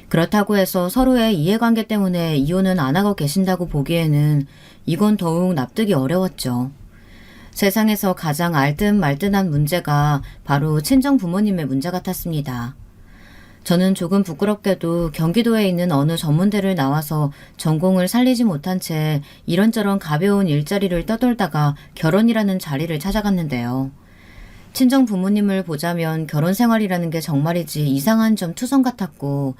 그렇다고 해서 서로의 이해관계 때문에 이혼은 안 하고 계신다고 보기에는 이건 더욱 납득이 어려웠죠. 세상에서 가장 알듯말듯한 문제가 바로 친정 부모님의 문제 같았습니다. 저는 조금 부끄럽게도 경기도에 있는 어느 전문대를 나와서 전공을 살리지 못한 채 이런저런 가벼운 일자리를 떠돌다가 결혼이라는 자리를 찾아갔는데요. 친정 부모님을 보자면 결혼 생활이라는 게 정말이지 이상한 점 투성 같았고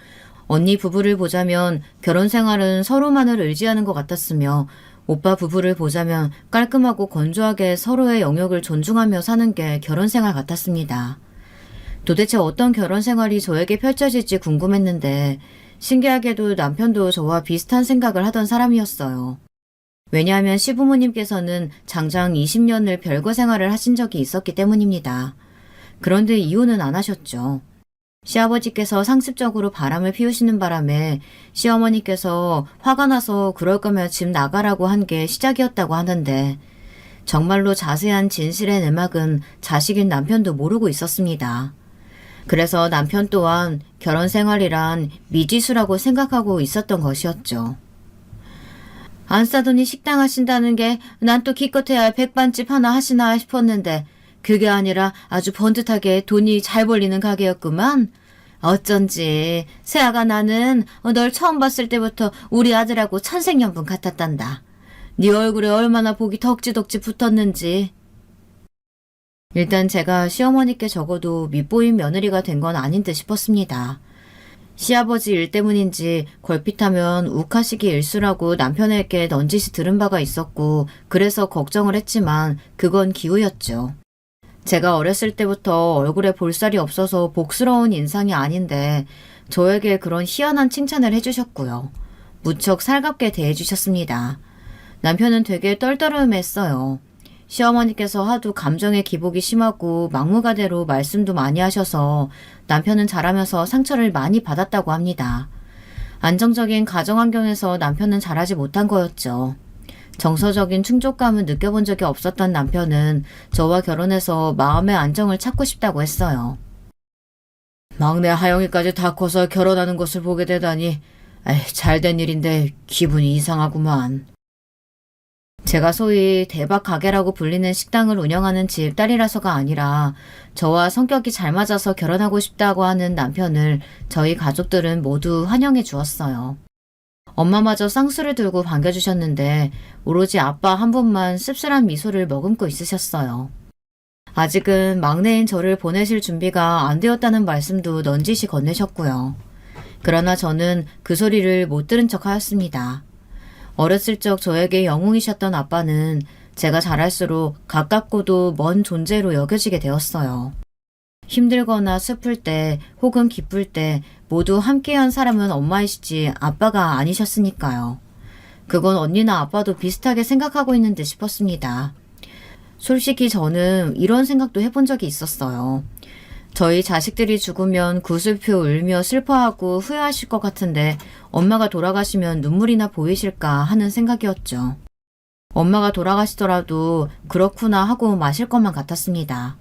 언니 부부를 보자면 결혼 생활은 서로만을 의지하는 것 같았으며 오빠 부부를 보자면 깔끔하고 건조하게 서로의 영역을 존중하며 사는 게 결혼 생활 같았습니다. 도대체 어떤 결혼 생활이 저에게 펼쳐질지 궁금했는데 신기하게도 남편도 저와 비슷한 생각을 하던 사람이었어요. 왜냐하면 시부모님께서는 장장 20년을 별거 생활을 하신 적이 있었기 때문입니다. 그런데 이혼은 안 하셨죠. 시아버지께서 상습적으로 바람을 피우시는 바람에 시어머니께서 화가 나서 그럴 거면 집 나가라고 한 게 시작이었다고 하는데 정말로 자세한 진실의 내막은 자식인 남편도 모르고 있었습니다. 그래서 남편 또한 결혼 생활이란 미지수라고 생각하고 있었던 것이었죠. 안 싸더니 식당 하신다는 게 난 또 기껏해야 백반집 하나 하시나 싶었는데 그게 아니라 아주 번듯하게 돈이 잘 벌리는 가게였구만. 어쩐지 세아가 나는 널 처음 봤을 때부터 우리 아들하고 천생연분 같았단다. 네 얼굴에 얼마나 복이 덕지덕지 붙었는지. 일단 제가 시어머니께 적어도 밉보인 며느리가 된 건 아닌 듯 싶었습니다. 시아버지 일 때문인지 걸핏하면 욱하시기 일수라고 남편에게 넌지시 들은 바가 있었고 그래서 걱정을 했지만 그건 기우였죠. 제가 어렸을 때부터 얼굴에 볼살이 없어서 복스러운 인상이 아닌데 저에게 그런 희한한 칭찬을 해주셨고요. 무척 살갑게 대해주셨습니다. 남편은 되게 떨떠름했어요. 시어머니께서 하도 감정의 기복이 심하고 막무가내로 말씀도 많이 하셔서 남편은 자라면서 상처를 많이 받았다고 합니다. 안정적인 가정환경에서 남편은 자라지 못한 거였죠. 정서적인 충족감을 느껴본 적이 없었던 남편은 저와 결혼해서 마음의 안정을 찾고 싶다고 했어요. 막내 하영이까지 다 커서 결혼하는 것을 보게 되다니 잘된 일인데 기분이 이상하구만. 제가 소위 대박 가게라고 불리는 식당을 운영하는 집 딸이라서가 아니라 저와 성격이 잘 맞아서 결혼하고 싶다고 하는 남편을 저희 가족들은 모두 환영해 주었어요. 엄마마저 쌍수를 들고 반겨주셨는데 오로지 아빠 한 분만 씁쓸한 미소를 머금고 있으셨어요. 아직은 막내인 저를 보내실 준비가 안 되었다는 말씀도 넌지시 건네셨고요. 그러나 저는 그 소리를 못 들은 척 하였습니다. 어렸을 적 저에게 영웅이셨던 아빠는 제가 자랄수록 가깝고도 먼 존재로 여겨지게 되었어요. 힘들거나 슬플 때 혹은 기쁠 때 모두 함께한 사람은 엄마이시지 아빠가 아니셨으니까요. 그건 언니나 아빠도 비슷하게 생각하고 있는 듯 싶었습니다. 솔직히 저는 이런 생각도 해본 적이 있었어요. 저희 자식들이 죽으면 구슬표 울며 슬퍼하고 후회하실 것 같은데 엄마가 돌아가시면 눈물이나 보이실까 하는 생각이었죠. 엄마가 돌아가시더라도 그렇구나 하고 마실 것만 같았습니다.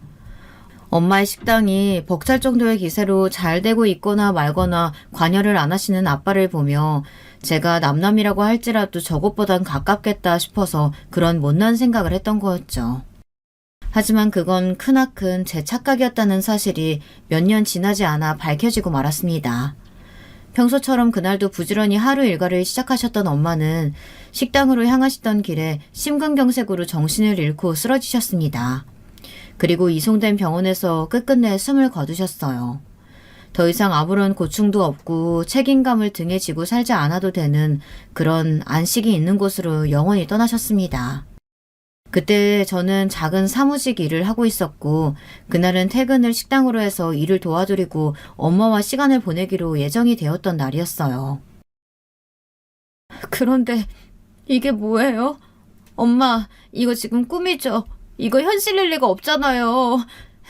엄마의 식당이 벅찰 정도의 기세로 잘 되고 있거나 말거나 관여를 안 하시는 아빠를 보며 제가 남남이라고 할지라도 저것보단 가깝겠다 싶어서 그런 못난 생각을 했던 거였죠. 하지만 그건 크나큰 제 착각이었다는 사실이 몇 년 지나지 않아 밝혀지고 말았습니다. 평소처럼 그날도 부지런히 하루 일과를 시작하셨던 엄마는 식당으로 향하시던 길에 심근경색으로 정신을 잃고 쓰러지셨습니다. 그리고 이송된 병원에서 끝끝내 숨을 거두셨어요. 더 이상 아무런 고충도 없고 책임감을 등에 지고 살지 않아도 되는 그런 안식이 있는 곳으로 영원히 떠나셨습니다. 그때 저는 작은 사무직 일을 하고 있었고 그날은 퇴근을 식당으로 해서 일을 도와드리고 엄마와 시간을 보내기로 예정이 되었던 날이었어요. 그런데 이게 뭐예요? 엄마, 이거 지금 꿈이죠? 이거 현실일 리가 없잖아요.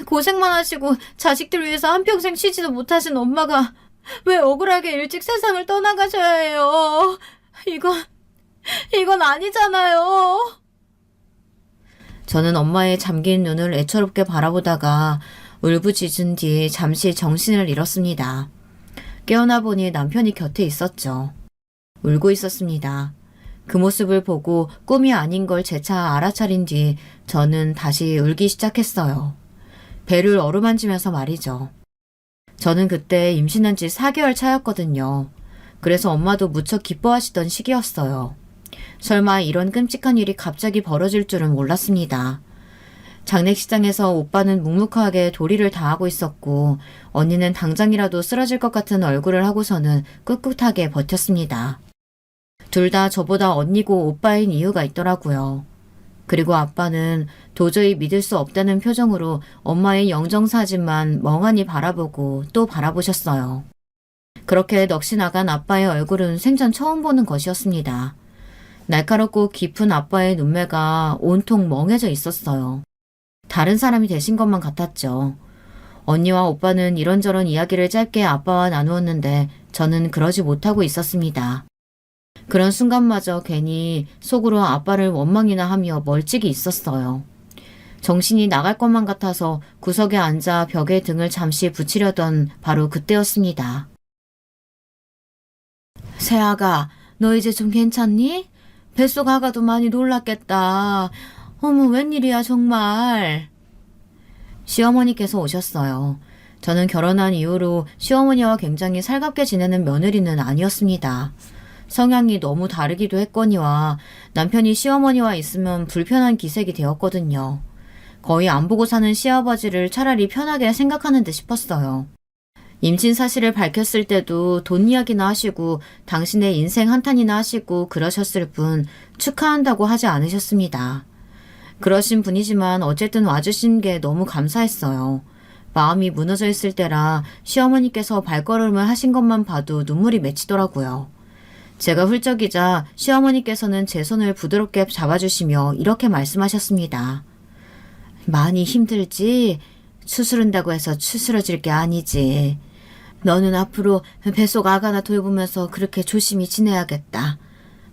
고생만 하시고 자식들 위해서 한평생 쉬지도 못하신 엄마가 왜 억울하게 일찍 세상을 떠나가셔야 해요? 이건 아니잖아요. 저는 엄마의 잠긴 눈을 애처롭게 바라보다가 울부짖은 뒤 잠시 정신을 잃었습니다. 깨어나 보니 남편이 곁에 있었죠. 울고 있었습니다. 그 모습을 보고 꿈이 아닌 걸 재차 알아차린 뒤 저는 다시 울기 시작했어요. 배를 어루만지면서 말이죠. 저는 그때 임신한 지 4개월 차였거든요. 그래서 엄마도 무척 기뻐하시던 시기였어요. 설마 이런 끔찍한 일이 갑자기 벌어질 줄은 몰랐습니다. 장례식장에서 오빠는 묵묵하게 도리를 다하고 있었고 언니는 당장이라도 쓰러질 것 같은 얼굴을 하고서는 꿋꿋하게 버텼습니다. 둘 다 저보다 언니고 오빠인 이유가 있더라고요. 그리고 아빠는 도저히 믿을 수 없다는 표정으로 엄마의 영정사진만 멍하니 바라보고 또 바라보셨어요. 그렇게 넋이 나간 아빠의 얼굴은 생전 처음 보는 것이었습니다. 날카롭고 깊은 아빠의 눈매가 온통 멍해져 있었어요. 다른 사람이 되신 것만 같았죠. 언니와 오빠는 이런저런 이야기를 짧게 아빠와 나누었는데 저는 그러지 못하고 있었습니다. 그런 순간마저 괜히 속으로 아빠를 원망이나 하며 멀찍이 있었어요. 정신이 나갈 것만 같아서 구석에 앉아 벽에 등을 잠시 붙이려던 바로 그때였습니다. 세아가, 너 이제 좀 괜찮니? 뱃속 아가도 많이 놀랐겠다. 어머, 웬일이야 정말. 시어머니께서 오셨어요. 저는 결혼한 이후로 시어머니와 굉장히 살갑게 지내는 며느리는 아니었습니다. 성향이 너무 다르기도 했거니와 남편이 시어머니와 있으면 불편한 기색이 되었거든요. 거의 안 보고 사는 시아버지를 차라리 편하게 생각하는 듯 싶었어요. 임신 사실을 밝혔을 때도 돈 이야기나 하시고 당신의 인생 한탄이나 하시고 그러셨을 뿐 축하한다고 하지 않으셨습니다. 그러신 분이지만 어쨌든 와주신 게 너무 감사했어요. 마음이 무너져 있을 때라 시어머니께서 발걸음을 하신 것만 봐도 눈물이 맺히더라고요. 제가 훌쩍이자 시어머니께서는 제 손을 부드럽게 잡아주시며 이렇게 말씀하셨습니다. 많이 힘들지? 추스른다고 해서 추스러질 게 아니지. 너는 앞으로 뱃속 아가나 돌보면서 그렇게 조심히 지내야겠다.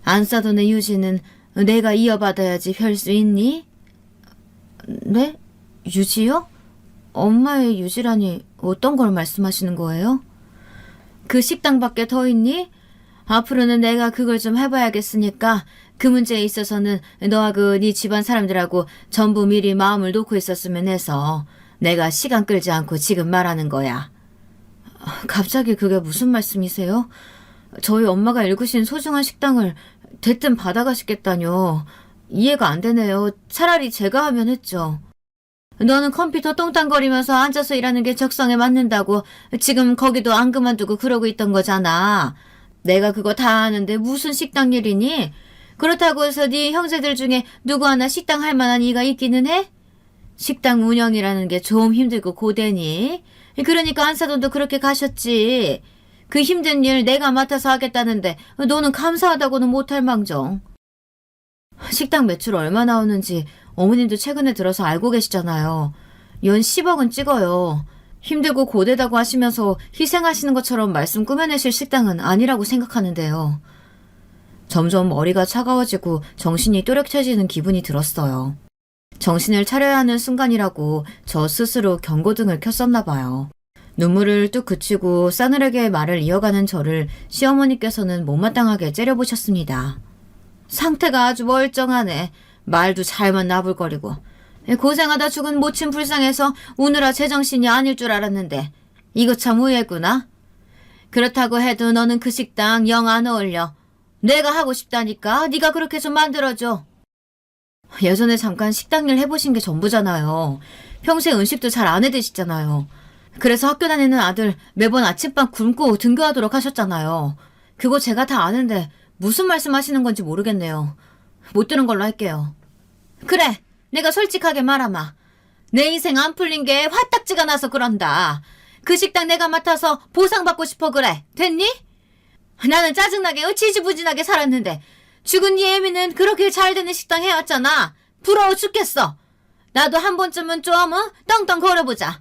안 싸던 애 유지는 내가 이어받아야지 별 수 있니? 네? 유지요? 엄마의 유지라니 어떤 걸 말씀하시는 거예요? 그 식당밖에 더 있니? 앞으로는 내가 그걸 좀 해봐야겠으니까 그 문제에 있어서는 너하고 네 집안 사람들하고 전부 미리 마음을 놓고 있었으면 해서 내가 시간 끌지 않고 지금 말하는 거야. 갑자기 그게 무슨 말씀이세요? 저희 엄마가 일구신 소중한 식당을 대뜸 받아가시겠다뇨. 이해가 안 되네요. 차라리 제가 하면 했죠. 너는 컴퓨터 똥땅거리면서 앉아서 일하는 게 적성에 맞는다고 지금 거기도 안 그만두고 그러고 있던 거잖아. 내가 그거 다 아는데 무슨 식당 일이니? 그렇다고 해서 네 형제들 중에 누구 하나 식당 할 만한 이가 있기는 해? 식당 운영이라는 게 좀 힘들고 고되니? 그러니까 안사돈도 그렇게 가셨지. 그 힘든 일 내가 맡아서 하겠다는데 너는 감사하다고는 못할 망정. 식당 매출 얼마 나오는지 어머님도 최근에 들어서 알고 계시잖아요. 연 10억은 찍어요. 힘들고 고되다고 하시면서 희생하시는 것처럼 말씀 꾸며내실 식당은 아니라고 생각하는데요. 점점 머리가 차가워지고 정신이 또렷해지는 기분이 들었어요. 정신을 차려야 하는 순간이라고 저 스스로 경고등을 켰었나 봐요. 눈물을 뚝 그치고 싸늘하게 말을 이어가는 저를 시어머니께서는 못마땅하게 째려보셨습니다. 상태가 아주 멀쩡하네. 말도 잘만 나불거리고. 고생하다 죽은 모친 불쌍해서 우느라 제정신이 아닐 줄 알았는데 이거 참 의외구나. 그렇다고 해도 너는 그 식당 영 안 어울려. 내가 하고 싶다니까 네가 그렇게 좀 만들어줘. 예전에 잠깐 식당 일 해보신 게 전부잖아요. 평소에 음식도 잘 안 해드시잖아요. 그래서 학교 다니는 아들 매번 아침밥 굶고 등교하도록 하셨잖아요. 그거 제가 다 아는데 무슨 말씀하시는 건지 모르겠네요. 못 들은 걸로 할게요. 그래, 내가 솔직하게 말하마. 내 인생 안 풀린 게 화딱지가 나서 그런다. 그 식당 내가 맡아서 보상받고 싶어 그래. 됐니? 나는 짜증나게 지지부진하게 살았는데 죽은 네 애미는 그렇게 잘 되는 식당 해왔잖아. 부러워 죽겠어. 나도 한 번쯤은 좀 떵떵 걸어보자.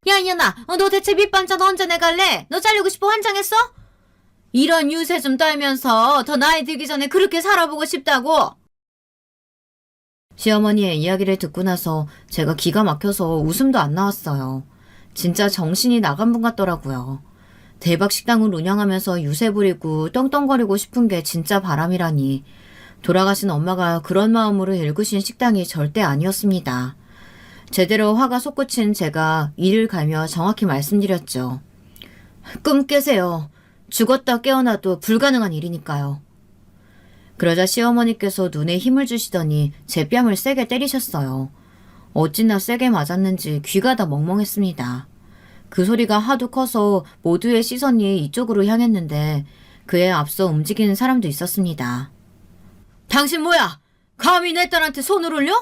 야 이년아, 너 대체 밑반찬 언제 내갈래? 너 잘리고 싶어 환장했어? 이런 유세 좀 떨면서 더 나이 들기 전에 그렇게 살아보고 싶다고. 시어머니의 이야기를 듣고 나서 제가 기가 막혀서 웃음도 안 나왔어요. 진짜 정신이 나간 분 같더라고요. 대박 식당을 운영하면서 유세 부리고 떵떵거리고 싶은 게 진짜 바람이라니. 돌아가신 엄마가 그런 마음으로 일구신 식당이 절대 아니었습니다. 제대로 화가 솟구친 제가 이를 갈며 정확히 말씀드렸죠. 꿈 깨세요. 죽었다 깨어나도 불가능한 일이니까요. 그러자 시어머니께서 눈에 힘을 주시더니 제 뺨을 세게 때리셨어요. 어찌나 세게 맞았는지 귀가 다 멍멍했습니다. 그 소리가 하도 커서 모두의 시선이 이쪽으로 향했는데 그에 앞서 움직이는 사람도 있었습니다. 당신 뭐야? 감히 내 딸한테 손을 올려?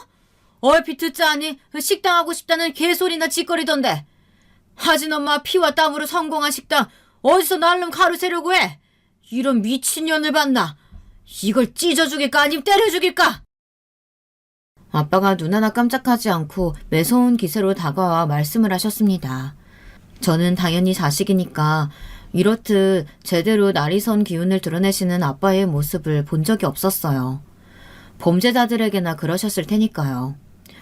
얼핏 듣자하니 식당 하고 싶다는 개소리나 짓거리던데. 하진 엄마 피와 땀으로 성공한 식당 어디서 날름 가로채려고 해? 이런 미친년을 봤나? 이걸 찢어 죽일까 아님 때려 죽일까? 아빠가 눈 하나 깜짝하지 않고 매서운 기세로 다가와 말씀을 하셨습니다. 저는 당연히 자식이니까 이렇듯 제대로 날이 선 기운을 드러내시는 아빠의 모습을 본 적이 없었어요. 범죄자들에게나 그러셨을 테니까요.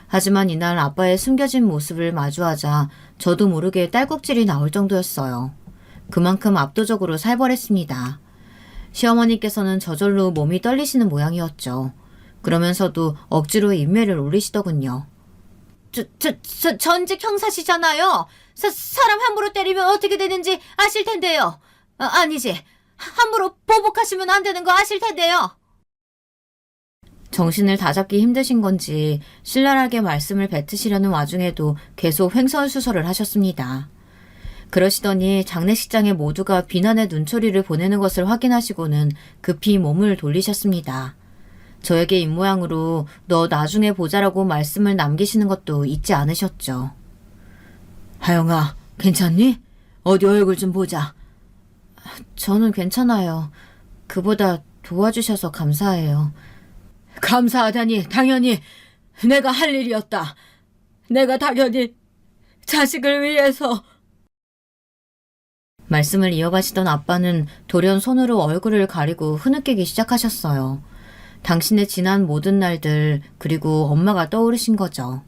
하지만 이날 아빠의 숨겨진 모습을 마주하자 저도 모르게 딸꾹질이 나올 정도였어요. 그만큼 압도적으로 살벌했습니다. 시어머니께서는 저절로 몸이 떨리시는 모양이었죠. 그러면서도 억지로 인매를 올리시더군요. 전직 형사시잖아요. 사람 함부로 때리면 어떻게 되는지 아실 텐데요. 아니지. 함부로 보복하시면 안 되는 거 아실 텐데요. 정신을 다잡기 힘드신 건지 신랄하게 말씀을 뱉으시려는 와중에도 계속 횡설수설을 하셨습니다. 그러시더니 장례식장에 모두가 비난의 눈초리를 보내는 것을 확인하시고는 급히 몸을 돌리셨습니다. 저에게 입모양으로 너 나중에 보자라고 말씀을 남기시는 것도 잊지 않으셨죠. 하영아, 괜찮니? 어디 얼굴 좀 보자. 저는 괜찮아요. 그보다 도와주셔서 감사해요. 감사하다니 당연히 내가 할 일이었다. 내가 당연히 자식을 위해서. 말씀을 이어가시던 아빠는 돌연 손으로 얼굴을 가리고 흐느끼기 시작하셨어요. 당신의 지난 모든 날들 그리고 엄마가 떠오르신 거죠.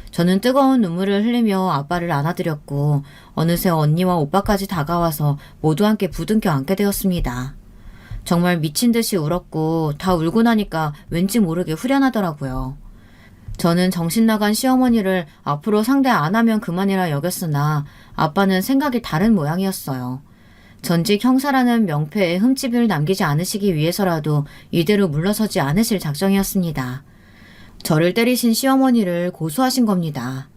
저는 뜨거운 눈물을 흘리며 아빠를 안아드렸고 어느새 언니와 오빠까지 다가와서 모두 함께 부둥켜 안게 되었습니다. 정말 미친 듯이 울었고 다 울고 나니까 왠지 모르게 후련하더라고요. 저는 정신 나간 시어머니를 앞으로 상대 안 하면 그만이라 여겼으나 아빠는 생각이 다른 모양이었어요. 전직 형사라는 명패에 흠집을 남기지 않으시기 위해서라도 이대로 물러서지 않으실 작정이었습니다. 저를 때리신 시어머니를 고소하신 겁니다.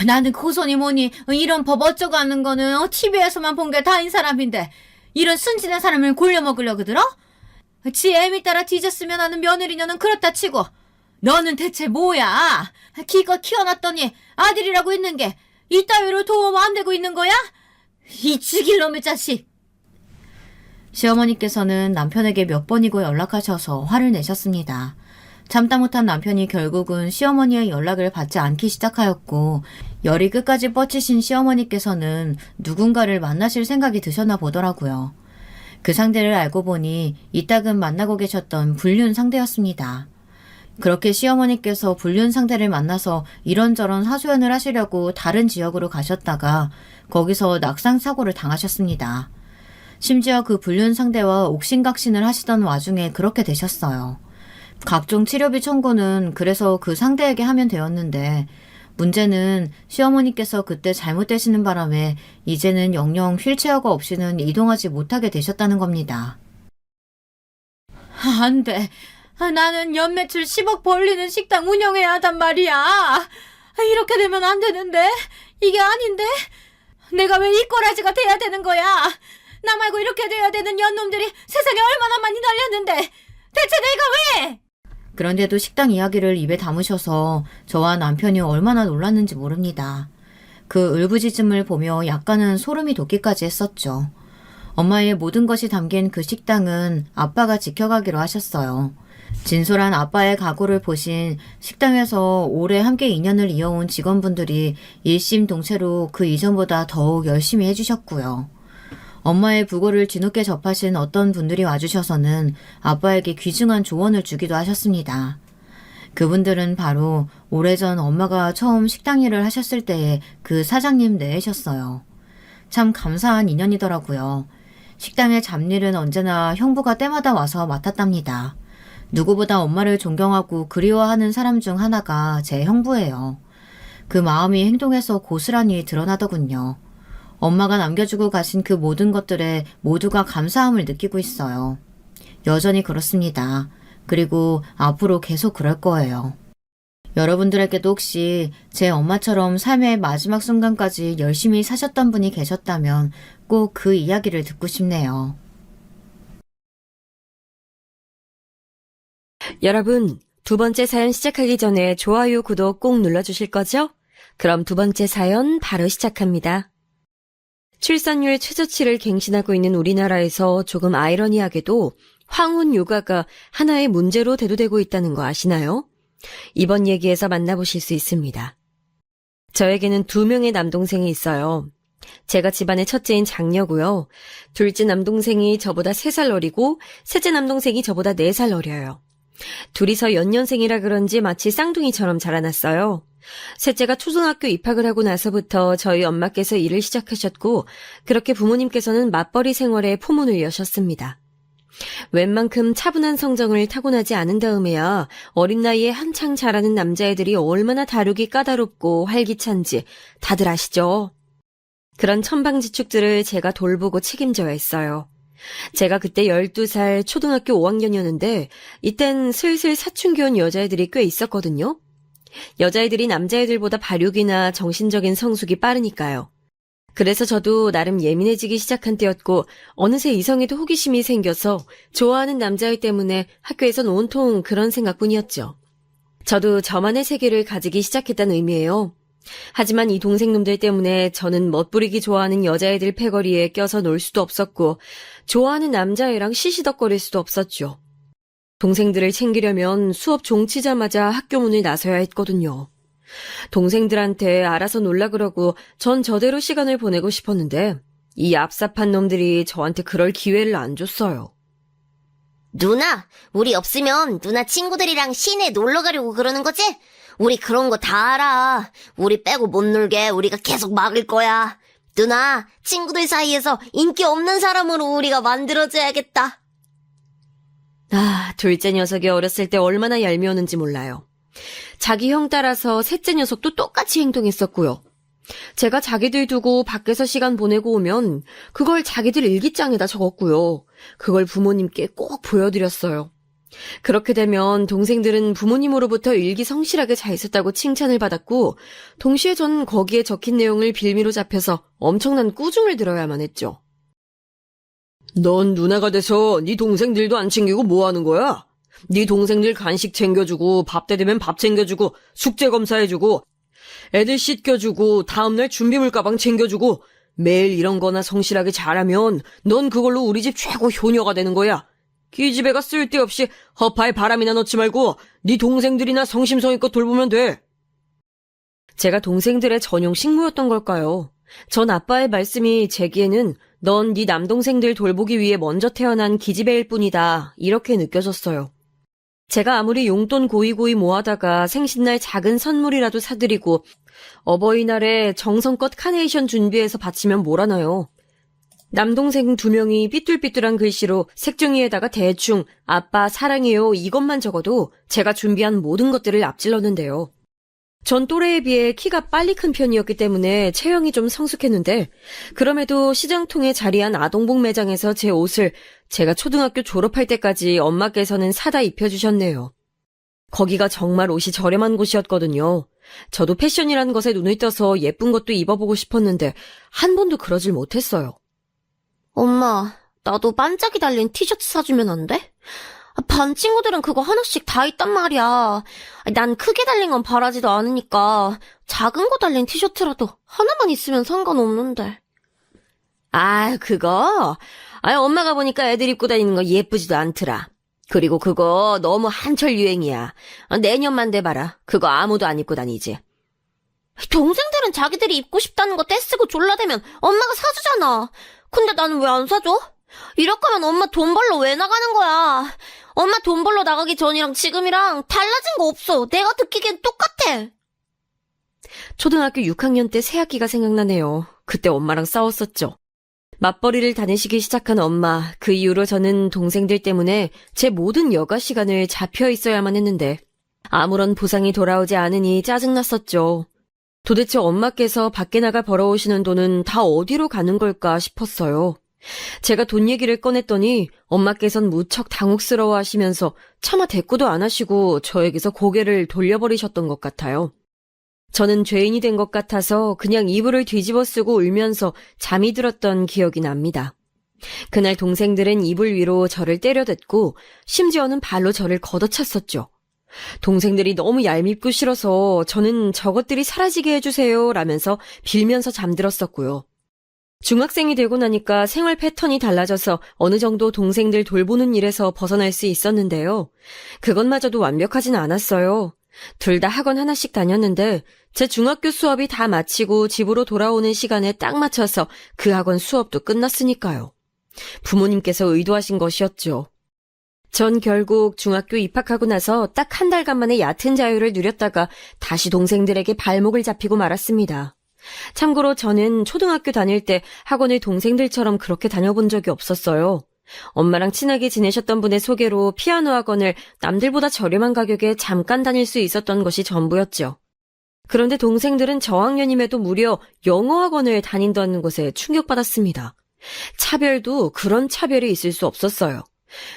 나는 고소니 뭐니 이런 법 어쩌고 하는 거는 TV에서만 본 게 다인 사람인데 이런 순진한 사람을 골려먹으려고 들어? 지 애미 따라 뒤졌으면 하는 며느리녀는 그렇다 치고 너는 대체 뭐야? 기껏 키워놨더니 아들이라고 있는 게 이따위로 도움 안 되고 있는 거야? 이 죽일 놈의 자식! 시어머니께서는 남편에게 몇 번이고 연락하셔서 화를 내셨습니다. 참다 못한 남편이 결국은 시어머니의 연락을 받지 않기 시작하였고 열이 끝까지 뻗치신 시어머니께서는 누군가를 만나실 생각이 드셨나 보더라고요. 그 상대를 알고 보니 이따금 만나고 계셨던 불륜 상대였습니다. 그렇게 시어머니께서 불륜 상대를 만나서 이런저런 하소연을 하시려고 다른 지역으로 가셨다가 거기서 낙상 사고를 당하셨습니다. 심지어 그 불륜 상대와 옥신각신을 하시던 와중에 그렇게 되셨어요. 각종 치료비 청구는 그래서 그 상대에게 하면 되었는데 문제는 시어머니께서 그때 잘못되시는 바람에 이제는 영영 휠체어가 없이는 이동하지 못하게 되셨다는 겁니다. 안 돼. 나는 연매출 10억 벌리는 식당 운영해야 한단 말이야. 이렇게 되면 안 되는데. 이게 아닌데. 내가 왜 이 꼬라지가 돼야 되는 거야. 나 말고 이렇게 돼야 되는 연놈들이 세상에 얼마나 많이 날렸는데. 대체 내가 왜? 그런데도 식당 이야기를 입에 담으셔서 저와 남편이 얼마나 놀랐는지 모릅니다. 그 울부짖음을 보며 약간은 소름이 돋기까지 했었죠. 엄마의 모든 것이 담긴 그 식당은 아빠가 지켜가기로 하셨어요. 진솔한 아빠의 각오를 보신 식당에서 오래 함께 인연을 이어온 직원분들이 일심동체로 그 이전보다 더욱 열심히 해주셨고요. 엄마의 부고를 뒤늦게 접하신 어떤 분들이 와주셔서는 아빠에게 귀중한 조언을 주기도 하셨습니다. 그분들은 바로 오래전 엄마가 처음 식당 일을 하셨을 때의 그 사장님 내외셨어요. 참 감사한 인연이더라고요. 식당의 잡일은 언제나 형부가 때마다 와서 맡았답니다. 누구보다 엄마를 존경하고 그리워하는 사람 중 하나가 제 형부예요. 그 마음이 행동에서 고스란히 드러나더군요. 엄마가 남겨주고 가신 그 모든 것들에 모두가 감사함을 느끼고 있어요. 여전히 그렇습니다. 그리고 앞으로 계속 그럴 거예요. 여러분들에게도 혹시 제 엄마처럼 삶의 마지막 순간까지 열심히 사셨던 분이 계셨다면 꼭 그 이야기를 듣고 싶네요. 여러분, 두 번째 사연 시작하기 전에 좋아요, 구독 꼭 눌러주실 거죠? 그럼 두 번째 사연 바로 시작합니다. 출산율 최저치를 갱신하고 있는 우리나라에서 조금 아이러니하게도 황혼 육아가 하나의 문제로 대두되고 있다는 거 아시나요? 이번 얘기에서 만나보실 수 있습니다. 저에게는 2명의 남동생이 있어요. 제가 집안의 첫째인 장녀고요. 둘째 남동생이 저보다 3살 어리고 셋째 남동생이 저보다 4살 어려요. 둘이서 연년생이라 그런지 마치 쌍둥이처럼 자라났어요. 셋째가 초등학교 입학을 하고 나서부터 저희 엄마께서 일을 시작하셨고 그렇게 부모님께서는 맞벌이 생활에 포문을 여셨습니다. 웬만큼 차분한 성정을 타고나지 않은 다음에야 어린 나이에 한창 자라는 남자애들이 얼마나 다루기 까다롭고 활기찬지 다들 아시죠? 그런 천방지축들을 제가 돌보고 책임져야 했어요. 제가 그때 12살 초등학교 5학년이었는데 이땐 슬슬 사춘기 온 여자애들이 꽤 있었거든요. 여자애들이 남자애들보다 발육이나 정신적인 성숙이 빠르니까요. 그래서 저도 나름 예민해지기 시작한 때였고 어느새 이성에도 호기심이 생겨서 좋아하는 남자애 때문에 학교에선 온통 그런 생각뿐이었죠. 저도 저만의 세계를 가지기 시작했다는 의미예요. 하지만 이 동생놈들 때문에 저는 멋부리기 좋아하는 여자애들 패거리에 껴서 놀 수도 없었고 좋아하는 남자애랑 시시덕거릴 수도 없었죠. 동생들을 챙기려면 수업 종치자마자 학교 문을 나서야 했거든요. 동생들한테 알아서 놀라 그러고 전 저대로 시간을 보내고 싶었는데 이 얍삽한 놈들이 저한테 그럴 기회를 안 줬어요. 누나, 우리 없으면 누나 친구들이랑 시내 놀러 가려고 그러는 거지? 우리 그런 거 다 알아. 우리 빼고 못 놀게 우리가 계속 막을 거야. 누나, 친구들 사이에서 인기 없는 사람으로 우리가 만들어줘야겠다. 둘째 녀석이 어렸을 때 얼마나 얄미웠는지 몰라요. 자기 형 따라서 셋째 녀석도 똑같이 행동했었고요. 제가 자기들 두고 밖에서 시간 보내고 오면 그걸 자기들 일기장에다 적었고요. 그걸 부모님께 꼭 보여드렸어요. 그렇게 되면 동생들은 부모님으로부터 일기 성실하게 잘 썼다고 칭찬을 받았고 동시에 전 거기에 적힌 내용을 빌미로 잡혀서 엄청난 꾸중을 들어야만 했죠. 넌 누나가 돼서 네 동생들도 안 챙기고 뭐 하는 거야? 네 동생들 간식 챙겨주고 밥 때 되면 밥 챙겨주고 숙제 검사해주고 애들 씻겨주고 다음날 준비물 가방 챙겨주고 매일 이런 거나 성실하게 잘하면 넌 그걸로 우리 집 최고 효녀가 되는 거야. 기집애가 쓸데없이 허파에 바람이나 넣지 말고 네 동생들이나 성심성의껏 돌보면 돼. 제가 동생들의 전용 식모였던 걸까요? 전 아빠의 말씀이 제기에는 넌 네 남동생들 돌보기 위해 먼저 태어난 기집애일 뿐이다 이렇게 느껴졌어요. 제가 아무리 용돈 고이고이 모아다가 생신날 작은 선물이라도 사드리고 어버이날에 정성껏 카네이션 준비해서 바치면 뭐라나요. 남동생 2명이 삐뚤삐뚤한 글씨로 색종이에다가 대충 아빠 사랑해요 이것만 적어도 제가 준비한 모든 것들을 앞질렀는데요. 전 또래에 비해 키가 빨리 큰 편이었기 때문에 체형이 좀 성숙했는데 그럼에도 시장통에 자리한 아동복 매장에서 제 옷을 제가 초등학교 졸업할 때까지 엄마께서는 사다 입혀주셨네요. 거기가 정말 옷이 저렴한 곳이었거든요. 저도 패션이라는 것에 눈을 떠서 예쁜 것도 입어보고 싶었는데 한 번도 그러질 못했어요. 엄마, 나도 반짝이 달린 티셔츠 사주면 안 돼? 반 친구들은 그거 하나씩 다 있단 말이야. 난 크게 달린 건 바라지도 않으니까 작은 거 달린 티셔츠라도 하나만 있으면 상관없는데. 그거? 엄마가 보니까 애들 입고 다니는 거 예쁘지도 않더라. 그리고 그거 너무 한철 유행이야. 내년만 돼봐라. 그거 아무도 안 입고 다니지. 동생들은 자기들이 입고 싶다는 거 떼쓰고 졸라대면 엄마가 사주잖아. 근데 나는 왜 안 사줘? 이럴 거면 엄마 돈 벌러 왜 나가는 거야? 엄마 돈 벌러 나가기 전이랑 지금이랑 달라진 거 없어. 내가 듣기엔 똑같아. 초등학교 6학년 때 새학기가 생각나네요. 그때 엄마랑 싸웠었죠. 맞벌이를 다니시기 시작한 엄마, 그 이후로 저는 동생들 때문에 제 모든 여가 시간을 잡혀 있어야만 했는데 아무런 보상이 돌아오지 않으니 짜증났었죠. 도대체 엄마께서 밖에 나가 벌어오시는 돈은 다 어디로 가는 걸까 싶었어요. 제가 돈 얘기를 꺼냈더니 엄마께선 무척 당혹스러워 하시면서 차마 대꾸도 안 하시고 저에게서 고개를 돌려버리셨던 것 같아요. 저는 죄인이 된 것 같아서 그냥 이불을 뒤집어 쓰고 울면서 잠이 들었던 기억이 납니다. 그날 동생들은 이불 위로 저를 때려댔고 심지어는 발로 저를 걷어찼었죠. 동생들이 너무 얄밉고 싫어서 저는 저것들이 사라지게 해주세요 라면서 빌면서 잠들었었고요. 중학생이 되고 나니까 생활 패턴이 달라져서 어느 정도 동생들 돌보는 일에서 벗어날 수 있었는데요. 그것마저도 완벽하진 않았어요. 둘 다 학원 하나씩 다녔는데 제 중학교 수업이 다 마치고 집으로 돌아오는 시간에 딱 맞춰서 그 학원 수업도 끝났으니까요. 부모님께서 의도하신 것이었죠. 전 결국 중학교 입학하고 나서 딱 1달간 만에 얕은 자유를 누렸다가 다시 동생들에게 발목을 잡히고 말았습니다. 참고로 저는 초등학교 다닐 때 학원을 동생들처럼 그렇게 다녀본 적이 없었어요. 엄마랑 친하게 지내셨던 분의 소개로 피아노 학원을 남들보다 저렴한 가격에 잠깐 다닐 수 있었던 것이 전부였죠. 그런데 동생들은 저학년임에도 무려 영어학원을 다닌다는 것에 충격받았습니다. 차별도 그런 차별이 있을 수 없었어요.